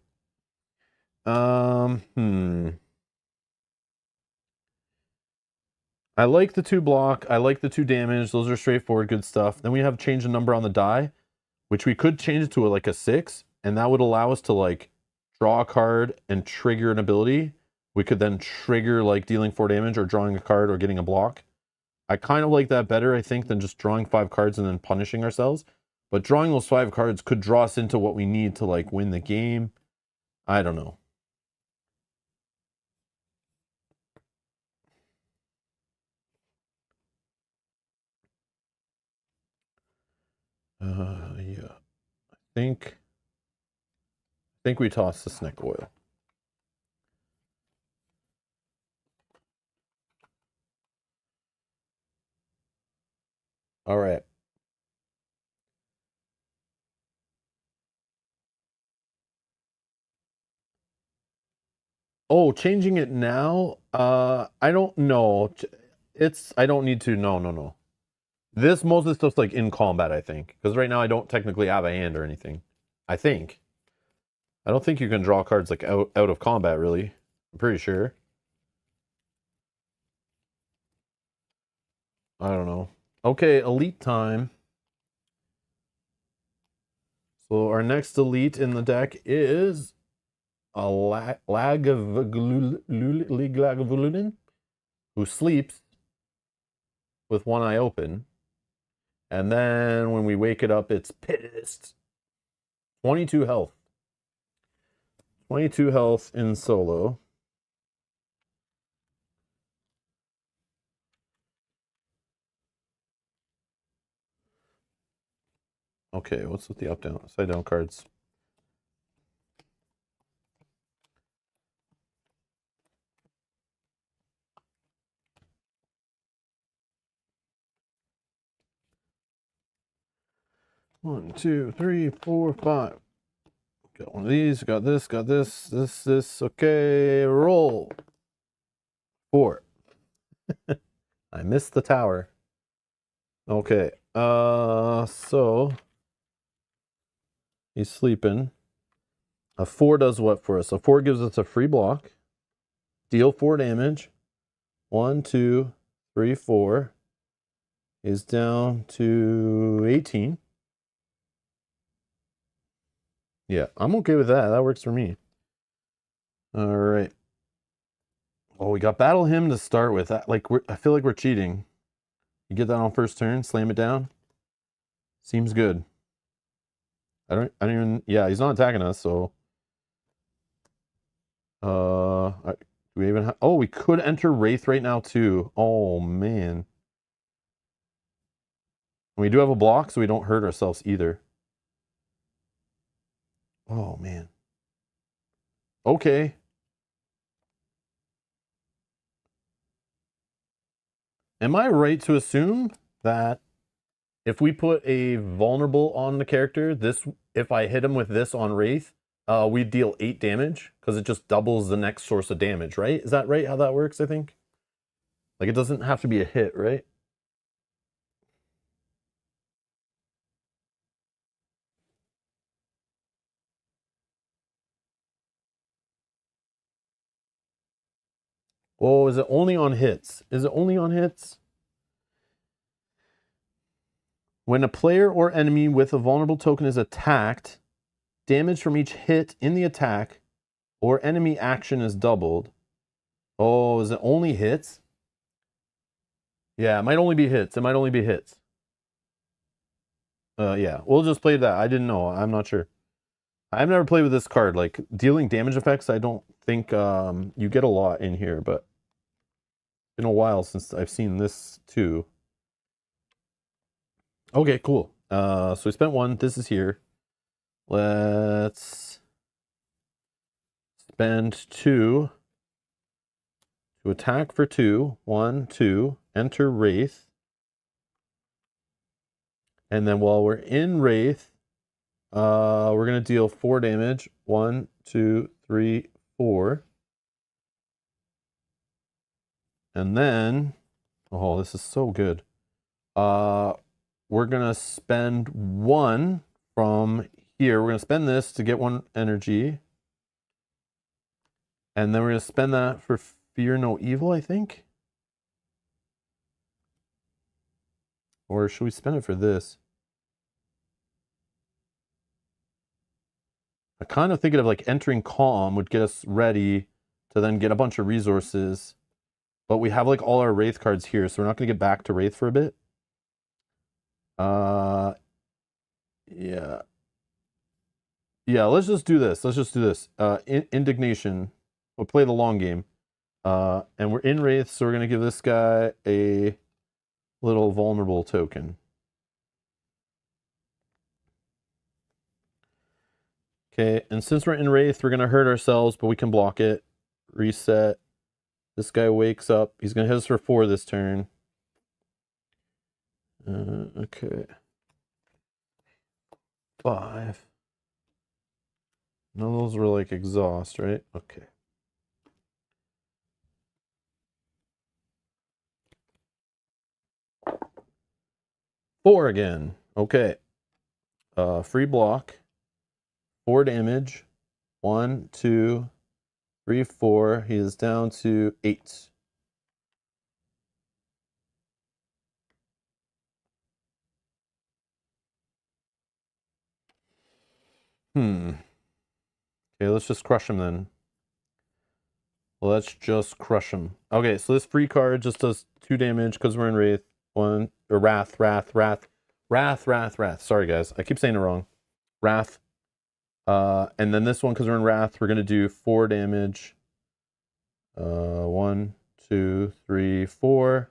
Speaker 1: I like the 2 block. I like the 2 damage. Those are straightforward, good stuff. Then we have change the number on the die, which we could change it to like a 6, and that would allow us to like draw a card and trigger an ability. We could then trigger like dealing 4 damage or drawing a card or getting a block. I kind of like that better, I think, than just drawing 5 cards and then punishing ourselves. But drawing those 5 cards could draw us into what we need to like win the game. I don't know. Yeah. I think we toss the Snecko Oil. All right. Oh, changing it now? I don't know. I don't need to. No. This most of the stuff's like in combat, I think. Because right now I don't technically have a hand or anything. I think. I don't think you can draw cards like out of combat, really. I'm pretty sure. I don't know. Okay, elite time. So our next elite in the deck is Lagavulin, who sleeps with one eye open. And then when we wake it up, it's pissed. 22 health. 22 health in solo. Okay, what's with the up down upside down cards? One, two, three, four, five. Got one of these, got this, this. Okay, roll. 4. I missed the tower. Okay, so he's sleeping. A 4 does what for us? A 4 gives us a free block. Deal 4 damage. 1, 2, 3, 4. Is down to 18. Yeah, I'm okay with that. That works for me. All right. Oh, we got Battle Hymn to start with. Like I feel like we're cheating. You get that on first turn, slam it down. Seems good. I don't even. Yeah, he's not attacking us, so. Do we even? Oh, we could enter Wraith right now too. Oh man. We do have a block, so we don't hurt ourselves either. Oh man. Okay. Am I right to assume that if we put a vulnerable on the character, if I hit him with this on Wraith, we deal 8 damage because it just doubles the next source of damage, right? Is that right? How that works? I think. Like it doesn't have to be a hit, right? Oh, is it only on hits? Is it only on hits? When a player or enemy with a vulnerable token is attacked, damage from each hit in the attack or enemy action is doubled. Oh, is it only hits? Yeah, it might only be hits. It might only be hits. Yeah, we'll just play that. I didn't know. I'm not sure. I've never played with this card. Like, dealing damage effects, I don't think you get a lot in here, but it's been a while since I've seen this too. Okay, cool. So we spent 1. This is here. Let's spend 2 to attack for 2. 1, 2. Enter Wraith. And then while we're in Wraith, we're going to deal 4 damage. 1, 2, 3, 4. And then, oh, this is so good. We're going to spend 1 from here. We're going to spend this to get 1 energy. And then we're going to spend that for Fear No Evil, I think. Or should we spend it for this? I kind of thinking of like entering Calm would get us ready to then get a bunch of resources. But we have like all our Wraith cards here, so we're not going to get back to Wraith for a bit. Yeah. Yeah, let's just do this. Let's just do this. Indignation. We'll play the long game. And we're in Wraith, so we're going to give this guy a little vulnerable token. Okay, and since we're in Wraith, we're going to hurt ourselves, but we can block it. Reset. This guy wakes up. He's going to hit us for 4 this turn. Okay. 5. None of those were like exhaust, right? Okay. 4 again. Okay. Free block. 4 damage. 1, 2, 3, 4. He is down to 8. Okay, let's just crush him then. Let's just crush him. Okay, so this free card just does 2 damage because we're in Wrath. Wrath. Sorry, guys. I keep saying it wrong. Wrath. And then this one, because we're in Wrath, we're going to do 4 damage. 1, 2, 3, 4.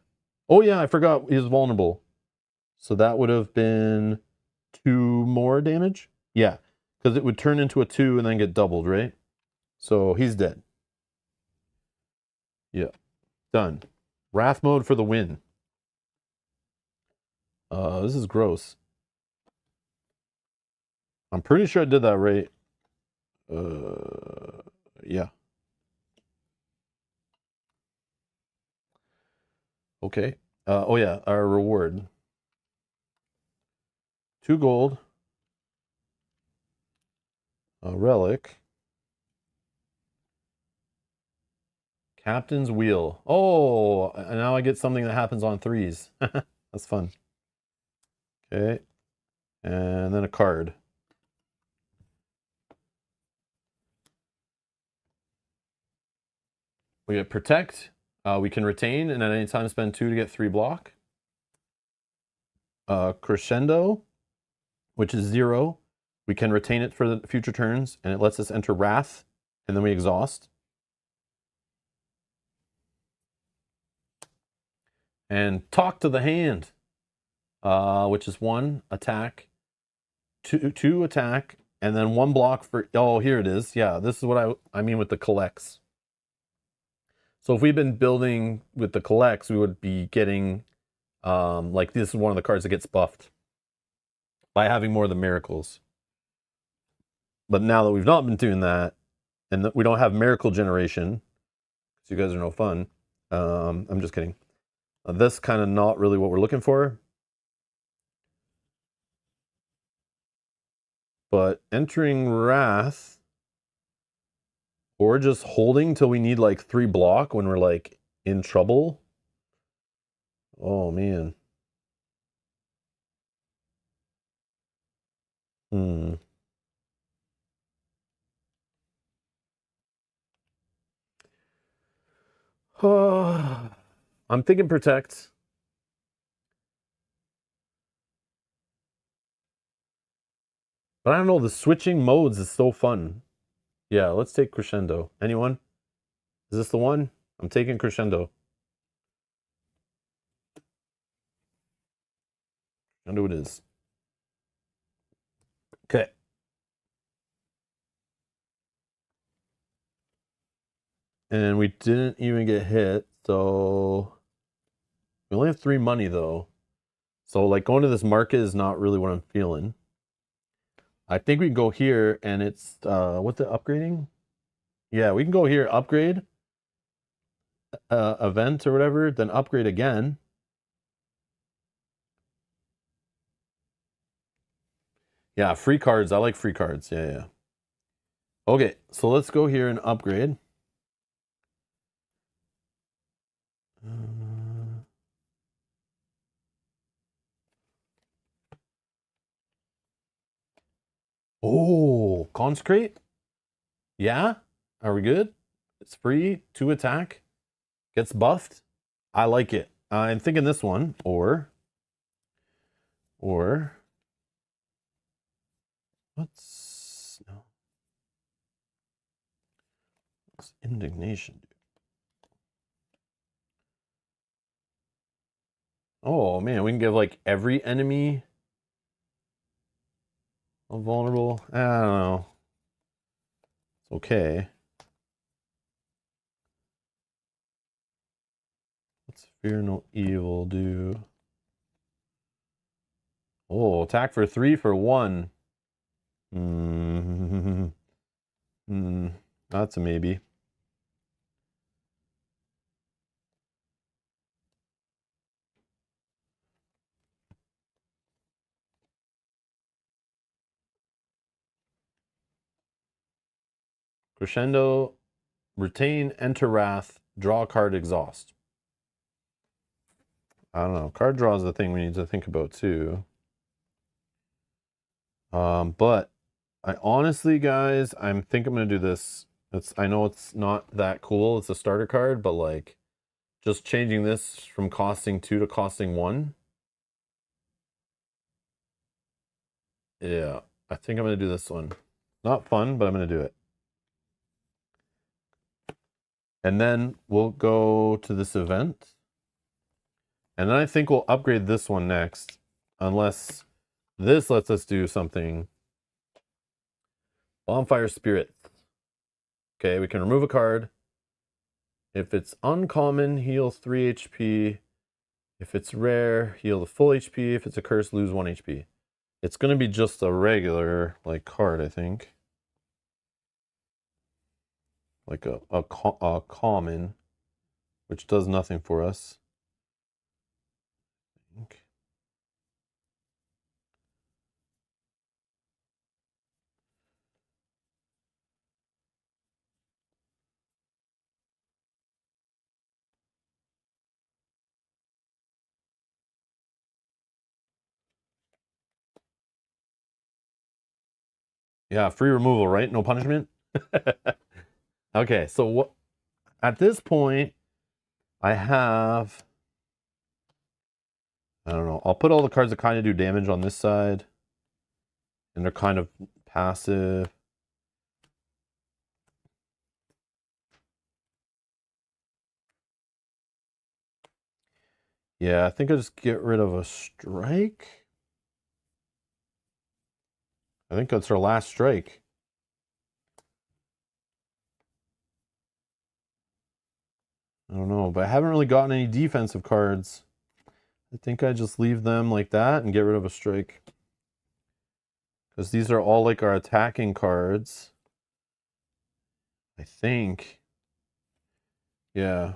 Speaker 1: Oh, yeah, I forgot he's vulnerable. So that would have been 2 more damage? Yeah, because it would turn into a 2 and then get doubled, right? So he's dead. Yeah, done. Wrath mode for the win. This is gross. I'm pretty sure I did that right. Yeah. Okay. Oh yeah, our reward. 2 gold. A relic. Captain's wheel. Oh, and now I get something that happens on 3s. That's fun. Okay. And then a card. We get protect. We can retain, and at any time spend 2 to get 3 block. Crescendo, which is 0. We can retain it for the future turns, and it lets us enter Wrath, and then we exhaust. And talk to the hand, which is 1 attack, 2 attack, and then 1 block for. Oh, here it is. Yeah, this is what I mean with the collects. So if we've been building with the collects, we would be getting, like this is one of the cards that gets buffed by having more of the miracles. But now that we've not been doing that, and that we don't have miracle generation, because you guys are no fun, I'm just kidding. This kind of not really what we're looking for. But entering Wrath, or just holding till we need like 3 block when we're like in trouble. Oh man. I'm thinking protect. But I don't know, the switching modes is so fun. Yeah, let's take Crescendo. Anyone? Is this the one? I'm taking Crescendo. Crescendo it is. Okay. And we didn't even get hit, so we only have 3 money though. So like going to this market is not really what I'm feeling. I think we can go here and it's what's the upgrading? Yeah, we can go here, upgrade event or whatever, then upgrade again. Yeah, free cards. I like free cards. Yeah. Okay, so let's go here and upgrade. Oh, consecrate? Yeah? Are we good? It's free, 2 attack. Gets buffed. I like it. I'm thinking this one, or what's indignation, dude? Oh man, we can give like every enemy a vulnerable. I don't know. It's okay. Let's fear no evil do. Oh, attack for 3 for 1. That's a maybe. Crescendo, retain, enter Wrath, draw a card, exhaust. I don't know. Card draw is the thing we need to think about too. But I honestly, guys, I think I'm gonna do this. I know it's not that cool. It's a starter card, but like just changing this from costing 2 to costing 1. Yeah, I think I'm gonna do this one. Not fun, but I'm gonna do it. And then we'll go to this event. And then I think we'll upgrade this one next. Unless this lets us do something. Bonfire Spirit. Okay, we can remove a card. If it's uncommon, heal 3 HP. If it's rare, heal the full HP. If it's a curse, lose 1 HP. It's going to be just a regular like card, I think. Like a common, which does nothing for us. Yeah, free removal, right? No punishment? Okay, so what? At this point, I have... I don't know. I'll put all the cards that kind of do damage on this side. And they're kind of passive. Yeah, I think I'll just get rid of a strike. I think that's our last strike. I don't know, but I haven't really gotten any defensive cards. I think I just leave them like that and get rid of a strike. Because these are all like our attacking cards. I think. Yeah.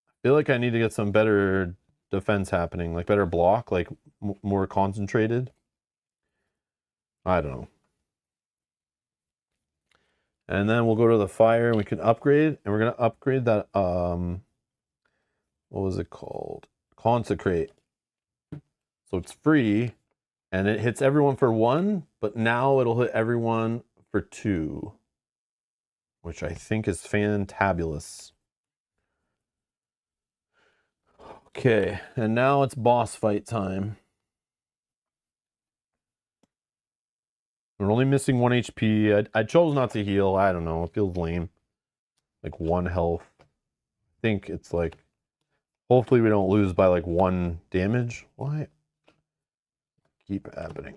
Speaker 1: I feel like I need to get some better defense happening. Like better block, like more concentrated. I don't know. And then we'll go to the fire and we can upgrade. And we're going to upgrade that, what was it called? Consecrate. So it's free. And it hits everyone for 1, but now it'll hit everyone for 2. Which I think is fantabulous. Okay, and now it's boss fight time. We're only missing 1 HP. I chose not to heal. I don't know. It feels lame. Like 1 health. I think it's like... Hopefully we don't lose by like 1 damage. Why? Keep happening.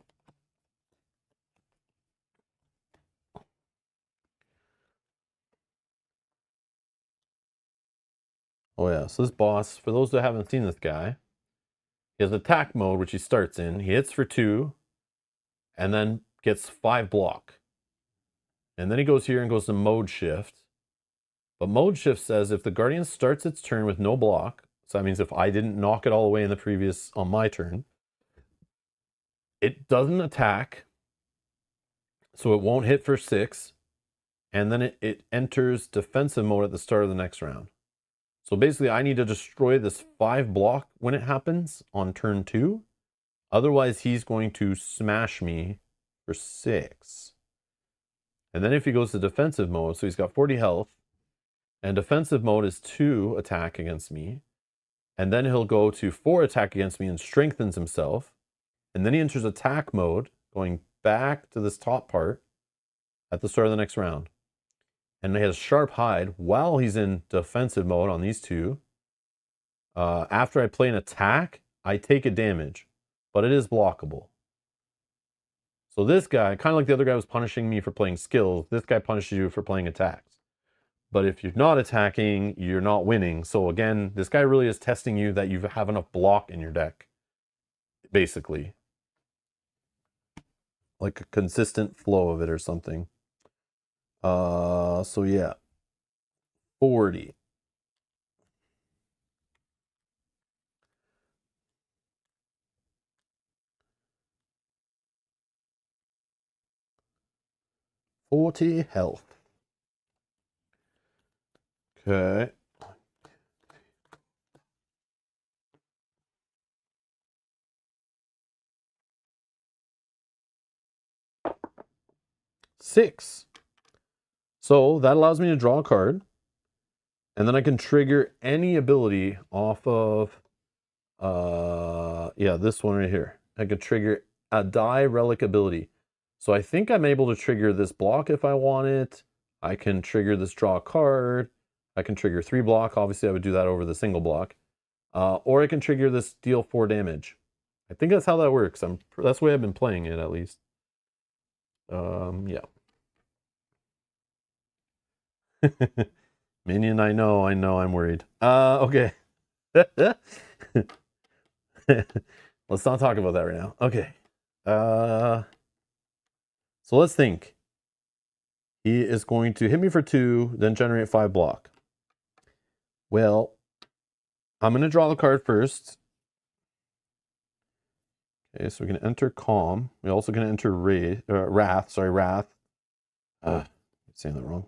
Speaker 1: Oh yeah, so this boss, for those that haven't seen this guy, he has attack mode, which he starts in. He hits for 2, and then gets 5 block. And then he goes here and goes to mode shift. But mode shift says if the Guardian starts its turn with no block, so that means if I didn't knock it all away in the previous, on my turn, it doesn't attack, so it won't hit for 6, and then it enters defensive mode at the start of the next round. So basically I need to destroy this 5 block when it happens on turn 2. Otherwise he's going to smash me for 6. And then if he goes to defensive mode, so he's got 40 health, and defensive mode is 2 attack against me. And then he'll go to 4 attack against me and strengthens himself. And then he enters attack mode, going back to this top part at the start of the next round. And he has sharp hide while he's in defensive mode on these 2. After I play an attack, I take a damage, but it is blockable. So this guy, kind of like the other guy was punishing me for playing skills, this guy punishes you for playing attacks. But if you're not attacking, you're not winning. So again, this guy really is testing you that you have enough block in your deck. Basically. Like a consistent flow of it or something. So yeah. 40. Health. Okay. 6. So that allows me to draw a card. And then I can trigger any ability off of, yeah, this one right here. I can trigger a die relic ability. So I think I'm able to trigger this block if I want it. I can trigger this draw a card. I can trigger 3 block. Obviously, I would do that over the single block. Or I can trigger this deal 4 damage. I think that's how that works. That's the way I've been playing it, at least. Yeah. Minion, I know, I'm worried. Okay. Let's not talk about that right now. Okay. So let's think. He is going to hit me for 2, then generate 5 block. Well, I'm going to draw the card first. Okay, so we can enter Calm. We're also going to enter Wrath. Sorry, Wrath. I'm saying that wrong.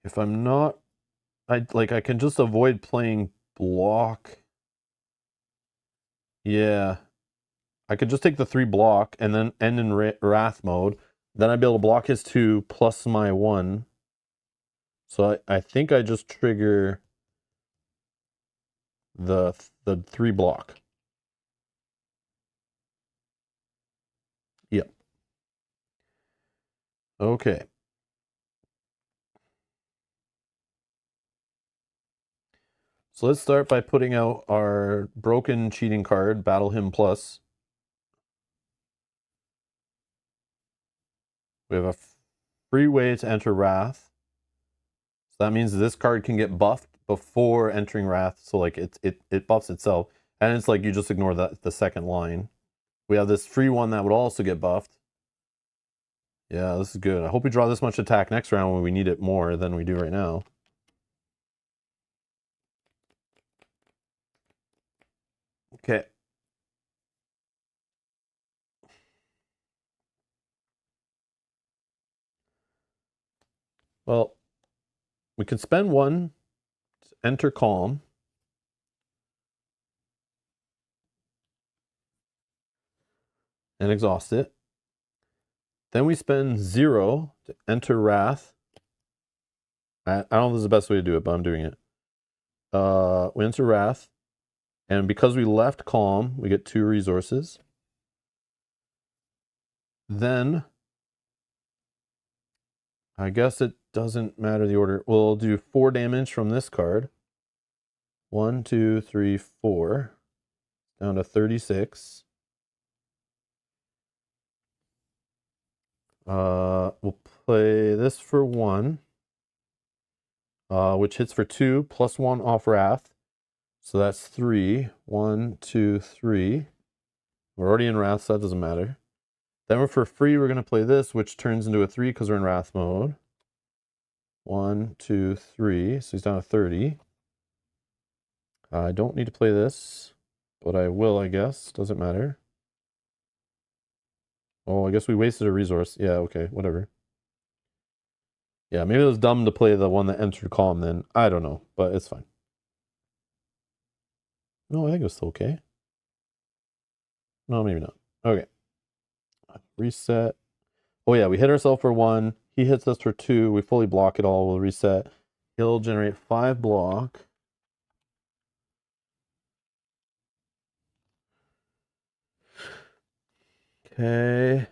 Speaker 1: If I'm not, I can just avoid playing block. Yeah. I could just take the 3 block and then end in Wrath mode. Then I'd be able to block his 2 plus my 1. So I think I just trigger the 3 block. Yep. Okay. So let's start by putting out our broken cheating card, Battle Hymn Plus. We have a free way to enter Wrath. So that means this card can get buffed before entering Wrath. So like it buffs itself. And it's like you just ignore the second line. We have this free one that would also get buffed. Yeah, this is good. I hope we draw this much attack next round when we need it more than we do right now. Okay. Well, we can spend 1 to enter Calm. And exhaust it. Then we spend 0 to enter Wrath. I don't know if this is the best way to do it, but I'm doing it. We enter Wrath. And because we left Calm, we get 2 resources. Then, I guess it doesn't matter the order. We'll do 4 damage from this card. 1, 2, 3, 4. Down to 36. We'll play this for 1. Which hits for 2 plus 1 off Wrath. So that's 3. 1, 2, 3. We're already in Wrath, so that doesn't matter. Then for free, we're going to play this, which turns into a 3 because we're in Wrath mode. 1, 2, 3. So he's down to 30. I don't need to play this, but I will, I guess. Doesn't matter. Oh, I guess we wasted a resource. Yeah, okay, whatever. Yeah, maybe it was dumb to play the one that entered Calm then. I don't know, but it's fine. No, I think it was still okay. No, maybe not. Okay. Reset. Oh yeah, we hit ourselves for 1. He hits us for 2. We fully block it all. We'll reset. He'll generate 5 block. Okay.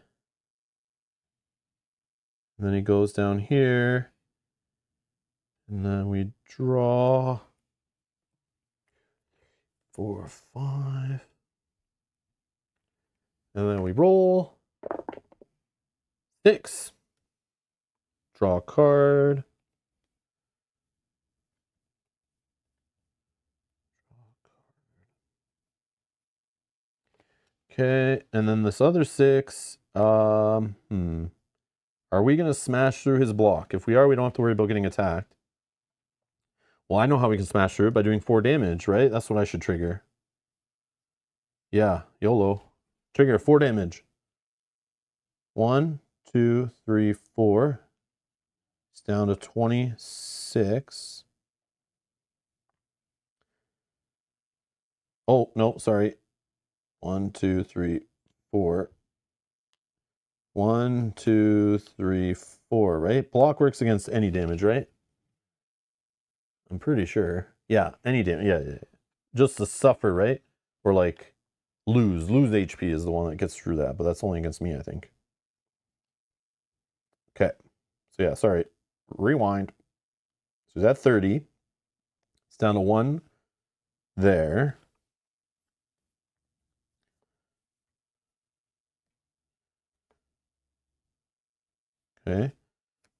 Speaker 1: And then he goes down here. And then we draw 4, 5. And then we roll 6. Draw a card. Okay, and then this other 6. Are we going to smash through his block? If we are, we don't have to worry about getting attacked. Well, I know how we can smash through it by doing 4 damage, right? That's what I should trigger. Yeah, YOLO. Trigger 4 damage. 1, 2, 3, 4. It's down to 26. Oh, no, sorry. 1, 2, 3, 4. 1, 2, 3, 4, right? Block works against any damage, right? I'm pretty sure. Yeah, any damage. Yeah. Just to suffer, right? Or like lose. Lose HP is the one that gets through that, but that's only against me, I think. Okay. So yeah, sorry. Rewind. So he's at 30. It's down to 1 there. Okay.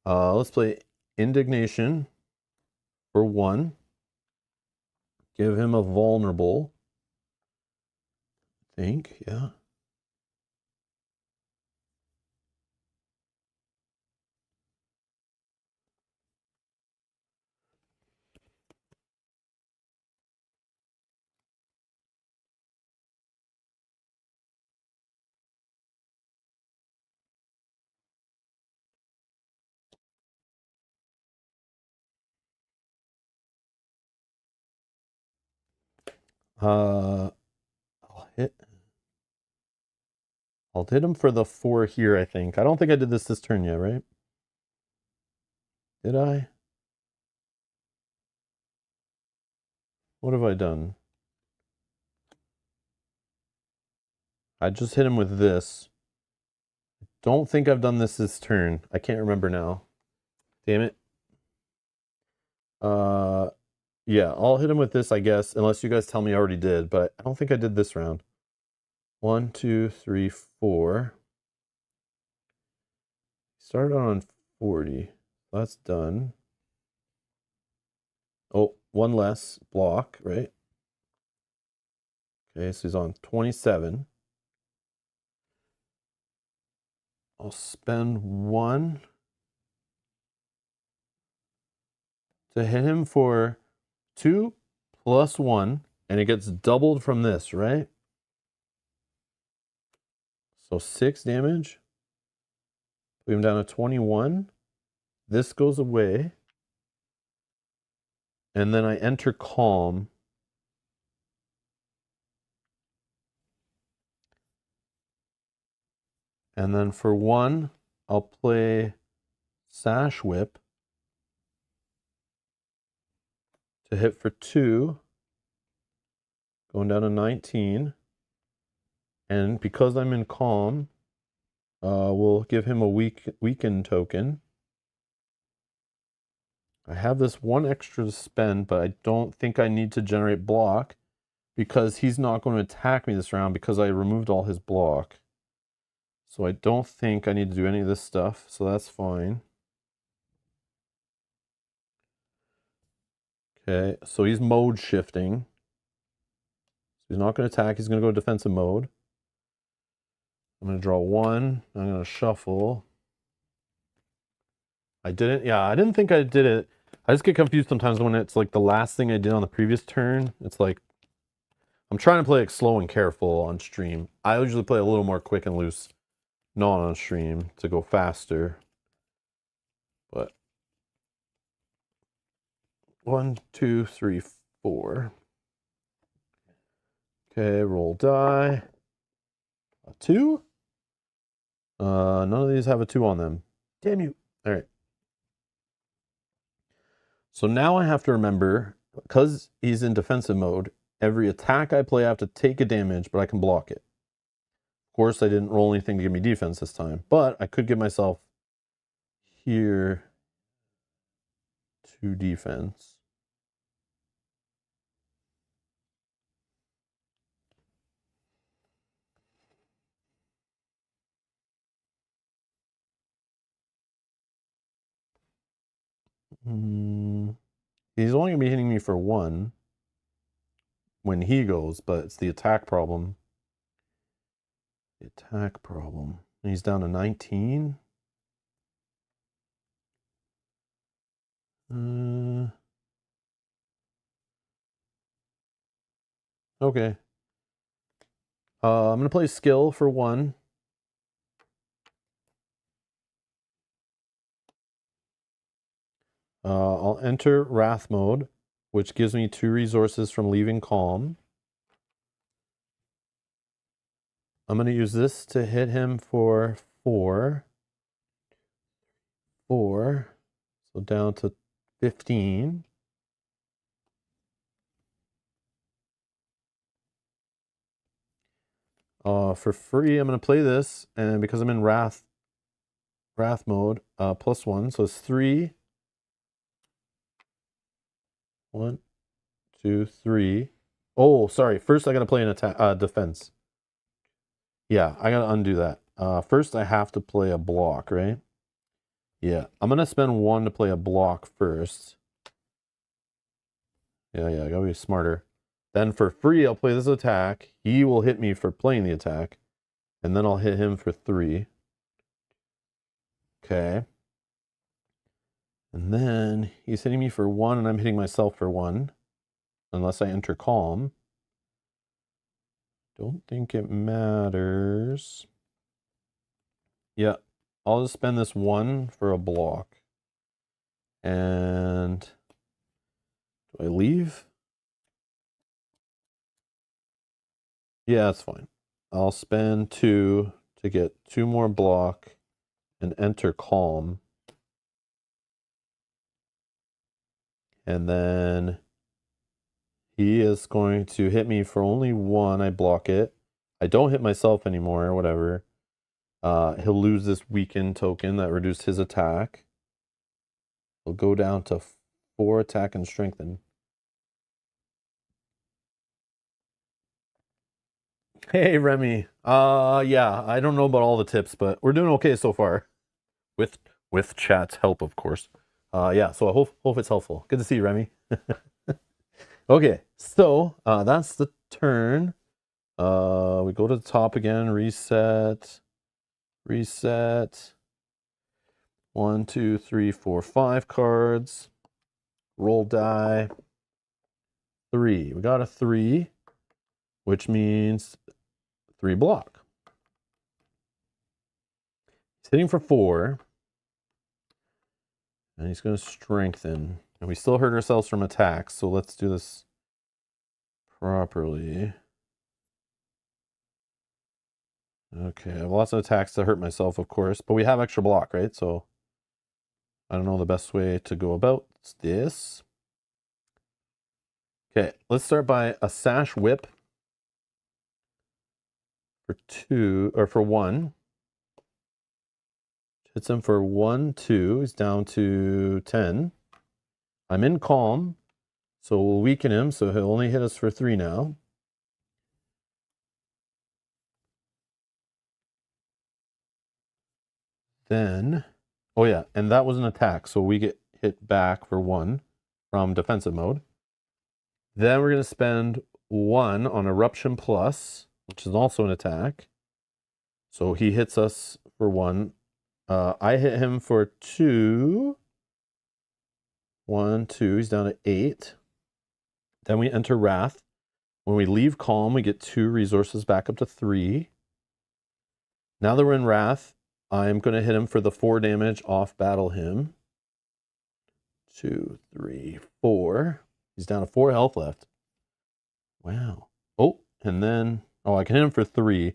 Speaker 1: Let's play Indignation for 1. Give him a vulnerable. I think, yeah. I'll hit him for the 4 here, I think. I don't think I did this turn yet, right? Did I? What have I done? I just hit him with this. Don't think I've done this turn. I can't remember now. Damn it. Yeah, I'll hit him with this, I guess, unless you guys tell me I already did, but I don't think I did this round. 1, 2, 3, 4. Started on 40. That's done. Oh, 1 less block, right? Okay, so he's on 27. I'll spend 1 to hit him for 2 plus 1, and it gets doubled from this, right? So 6 damage. Put him down to 21. This goes away. And then I enter Calm. And then for 1, I'll play Sash Whip to hit for 2. Going down to 19. And because I'm in Calm, we'll give him a weaken token. I have this 1 extra to spend, but I don't think I need to generate block because he's not going to attack me this round because I removed all his block. So I don't think I need to do any of this stuff, so that's fine. Okay, so he's mode shifting. He's not going to attack, he's going to go defensive mode. I'm going to draw 1, I'm going to shuffle. I didn't think I did it. I just get confused sometimes when it's like the last thing I did on the previous turn. It's like, I'm trying to play it slow and careful on stream. I usually play a little more quick and loose, not on stream, to go faster. But 1, 2, 3, 4. Okay, roll die. A 2? None of these have a 2 on them. Damn you. All right. So now I have to remember, because he's in defensive mode, every attack I play I have to take a damage, but I can block it. Of course, I didn't roll anything to give me defense this time, but I could give myself here 2 defense. He's only going to be hitting me for 1 when he goes, but it's the attack problem. The attack problem. He's down to 19. Okay. I'm going to play skill for 1. I'll enter Wrath mode, which gives me 2 resources from leaving Calm. I'm going to use this to hit him for 4. 4. So down to 15. For free, I'm going to play this, and because I'm in Wrath mode, +1, so it's 3. 1, 2, 3. Oh, sorry. First, I got to play an attack, defense. Yeah, I got to undo that. First, I have to play a block, right? Yeah, I'm going to spend 1 to play a block first. Yeah, I got to be smarter. Then for free, I'll play this attack. He will hit me for playing the attack. And then I'll hit him for 3. Okay. And then he's hitting me for 1, and I'm hitting myself for 1. Unless I enter Calm. Don't think it matters. Yeah, I'll just spend this 1 for a block. And do I leave? Yeah, that's fine. I'll spend 2 to get 2 more block and enter Calm. And then he is going to hit me for only 1. I block it. I don't hit myself anymore or whatever. He'll lose this weaken token that reduced his attack. He'll go down to 4 attack and strengthen. Hey, Remy. Yeah, I don't know about all the tips, but we're doing okay so far. With chat's help, of course. Yeah, so I hope it's helpful. Good to see you, Remy. Okay, so that's the turn. We go to the top again, reset. 1, 2, 3, 4, 5 cards. Roll die. 3. We got a 3, which means 3 block. He's hitting for 4. And he's going to strengthen. And we still hurt ourselves from attacks, so let's do this properly. Okay, I have lots of attacks to hurt myself, of course, but we have extra block, right? So I don't know the best way to go about this. Okay, let's start by a Sash Whip for 2, or for 1. Hits him for 1, 2. He's down to 10. I'm in Calm, so we'll weaken him, so he'll only hit us for 3 now. Then, oh yeah, and that was an attack, so we get hit back for 1 from defensive mode. Then we're going to spend 1 on Eruption Plus, which is also an attack. So he hits us for 1. I hit him for 2. 1, 2. He's down to 8. Then we enter Wrath. When we leave Calm, we get 2 resources back up to 3. Now that we're in Wrath, I'm going to hit him for the 4 damage off battle him. 2, 3, 4. He's down to 4 health left. Wow. Oh, and then, I can hit him for 3.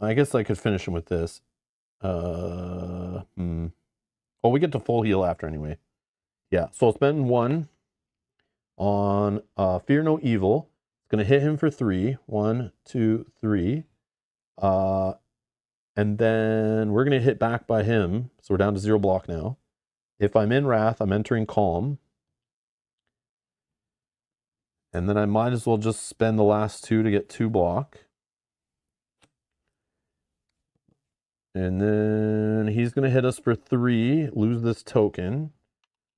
Speaker 1: I guess I could finish him with this. Oh, we get to full heal after anyway. Yeah, so I'll spend 1 on Fear No Evil. It's going to hit him for 3. 1, 2, 3. And then we're going to hit back by him. So we're down to 0 block now. If I'm in Wrath, I'm entering Calm. And then I might as well just spend the last 2 to get 2 block. And then he's going to hit us for 3, lose this token.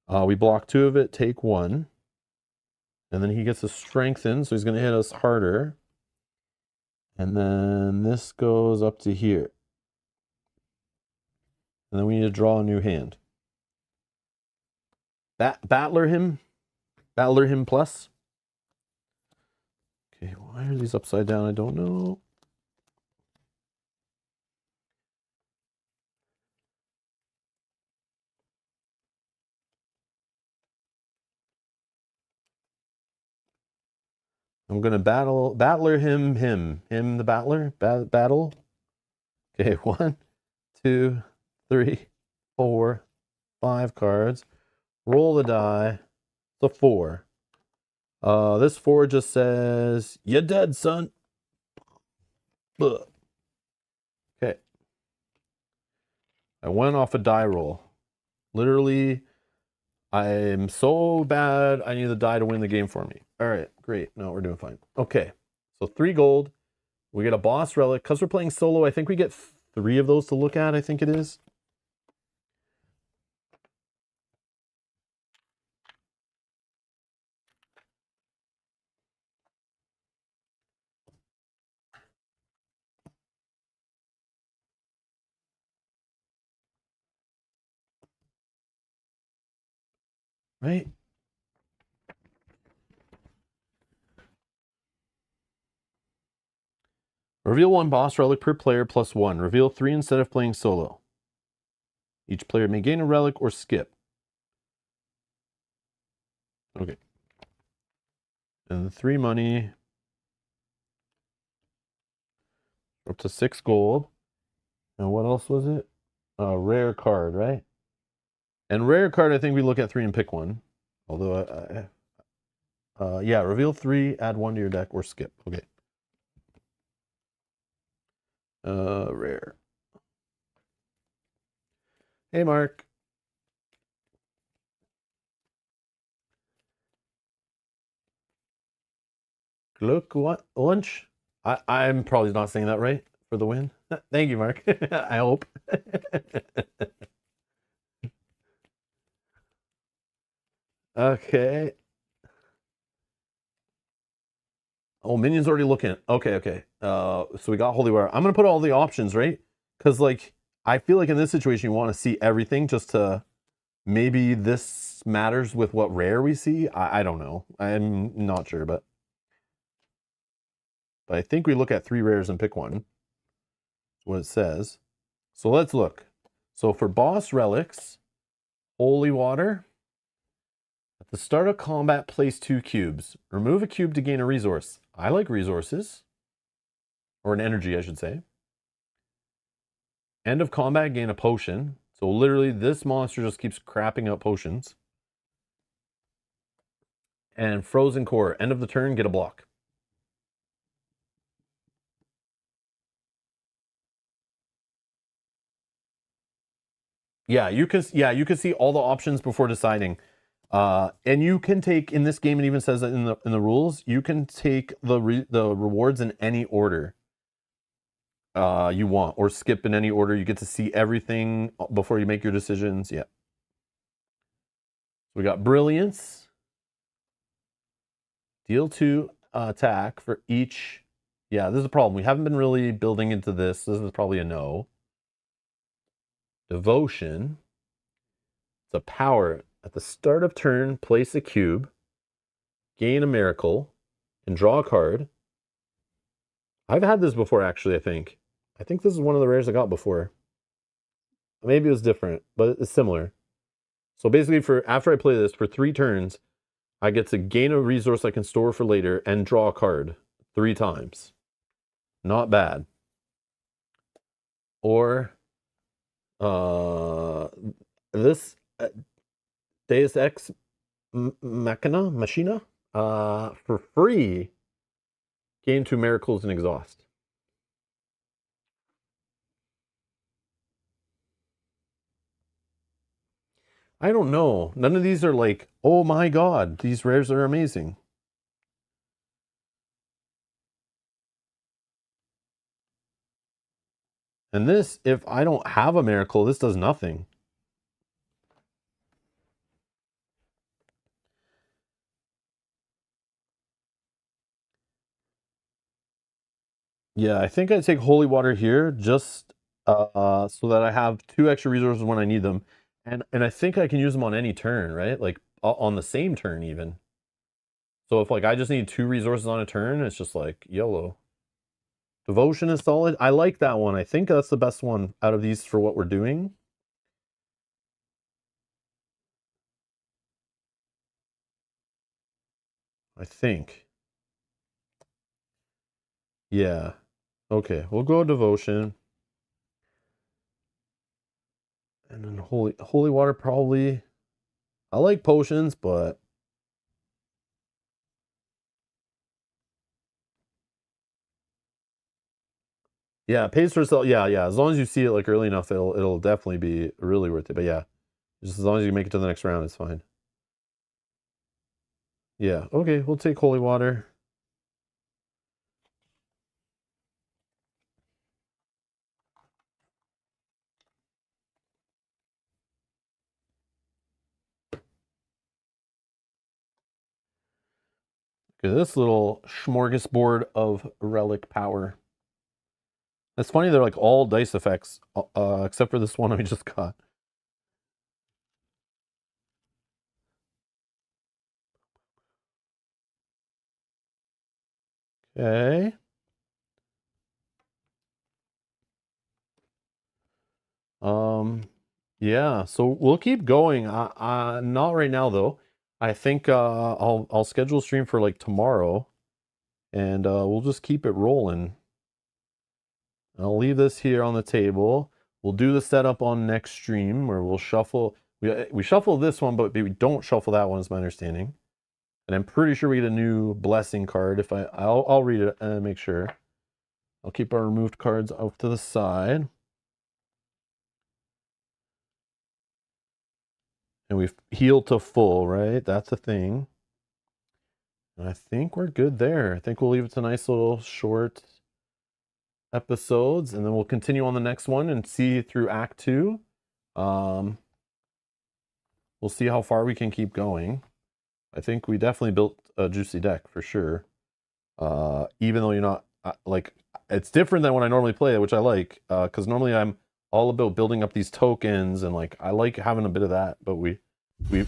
Speaker 1: We block 2 of it, take 1. And then he gets a strengthen, so he's going to hit us harder. And then this goes up to here. And then we need to draw a new hand. Battler him plus. Okay, why are these upside down? I don't know. I'm gonna battler him, the battler, battle. Okay, 1, 2, 3, 4, 5 cards. Roll the die. It's a 4. This 4 just says, "You're dead, son." Ugh. Okay. I went off a die roll. Literally, I'm so bad, I need the die to win the game for me. All right, great. No, we're doing fine. Okay, so 3 gold. We get a boss relic. Because we're playing solo, I think we get 3 of those to look at, I think it is. Right? Reveal 1 boss relic per player plus 1. Reveal 3 instead of playing solo. Each player may gain a relic or skip. Okay. And the 3 money. Up to 6 gold. And what else was it? A rare card, right? And rare card, I think we look at 3 and pick 1. Although, yeah, reveal 3, add 1 to your deck, or skip. Okay. Rare. Hey, Mark. Look, what lunch? I'm probably not saying that right for the win. Thank you, Mark. I hope. Okay. Oh, Minion's already looking. Okay, okay. So we got Holy War. I'm gonna put all the options, right? Because like I feel like in this situation you want to see everything just to maybe this matters with what rare we see. I don't know. I'm not sure, but I think we look at 3 rares and pick 1. That's what it says. So let's look. So for boss relics, Holy Water. At the start of combat, place 2 cubes. Remove a cube to gain a resource. I like resources. Or an energy, I should say. End of combat, gain a potion. So literally, this monster just keeps crapping out potions. And Frozen Core. End of the turn, get a block. Yeah, you can see all the options before deciding. And you can take, in this game, it even says that in the rules, you can take the rewards in any order you want, or skip in any order. You get to see everything before you make your decisions. Yeah. We got Brilliance. Deal 2 attack for each. Yeah, this is a problem. We haven't been really building into this. This is probably a no. Devotion. It's a power. At the start of turn, place a cube, gain a miracle, and draw a card. I've had this before, actually, I think. I think this is one of the rares I got before. Maybe it was different, but it's similar. So basically, after I play this, for 3 turns, I get to gain a resource I can store for later and draw a card 3 times. Not bad. Or this Deus Ex Machina for free. Gain 2 miracles and exhaust. I don't know. None of these are like, oh my god, these rares are amazing. And this, if I don't have a miracle, this does nothing. Yeah, I think I take Holy Water here just so that I have 2 extra resources when I need them. And I think I can use them on any turn, right? Like on the same turn even. So if like I just need 2 resources on a turn, it's just like YOLO. Devotion is solid. I like that one. I think that's the best one out of these for what we're doing. I think. Yeah. Okay, we'll go devotion. And then holy water probably. I like potions, but yeah, it pays for itself. Yeah, yeah. As long as you see it like early enough, it'll definitely be really worth it. But yeah, just as long as you make it to the next round, it's fine. Yeah. Okay, we'll take holy water. Okay, this little smorgasbord of relic power. It's funny, they're like all dice effects, except for this one I just got. Okay. Yeah, so we'll keep going. Not right now though. I think I'll schedule a stream for like tomorrow, and we'll just keep it rolling. I'll leave this here on the table. We'll do the setup on next stream where we'll shuffle. We shuffle this one, but we don't shuffle that one, is my understanding. And I'm pretty sure we get a new blessing card. If I'll read it and make sure. I'll keep our removed cards off to the side. And we've healed to full, right? That's a thing. And I think we're good there. I think we'll leave it to nice little short episodes, and then we'll continue on the next one and see through Act 2. We'll see how far we can keep going. I think we definitely built a juicy deck for sure. Even though you're not, like, it's different than when I normally play it, which I like, because normally I'm all about building up these tokens, and like I like having a bit of that, but we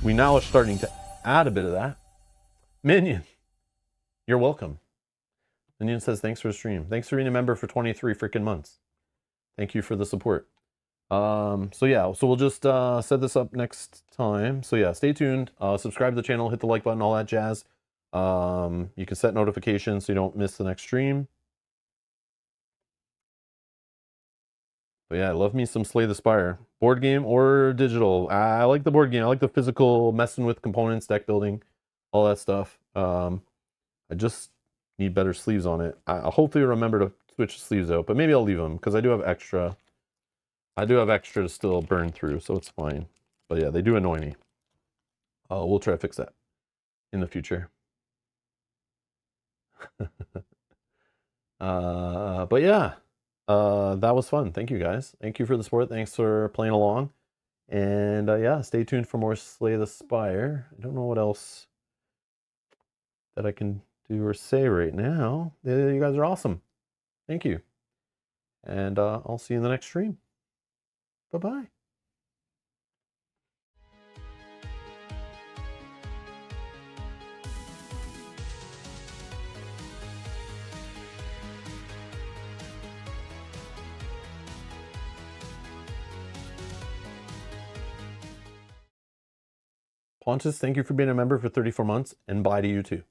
Speaker 1: now are starting to add a bit of that. Minion, you're welcome. Minion says, thanks for the stream. Thanks for being a member for 23 freaking months. Thank you for the support. So yeah, so we'll just set this up next time. So yeah, stay tuned. Subscribe to the channel, hit the like button, all that jazz. You can set notifications so you don't miss the next stream. But yeah, I love me some Slay the Spire. Board game or digital. I like the board game. I like the physical, messing with components, deck building, all that stuff. I just need better sleeves on it. I'll hopefully remember to switch the sleeves out, but maybe I'll leave them because I do have extra. I do have extra to still burn through, so it's fine. But yeah, they do annoy me. We'll try to fix that in the future. But yeah, that was fun. Thank you guys. Thank you for the support. Thanks for playing along. And yeah, stay tuned for more Slay the Spire. I don't know what else that I can do or say right now. You guys are awesome. Thank you. And I'll see you in the next stream. Bye-bye. Pontus, thank you for being a member for 34 months, and bye to you too.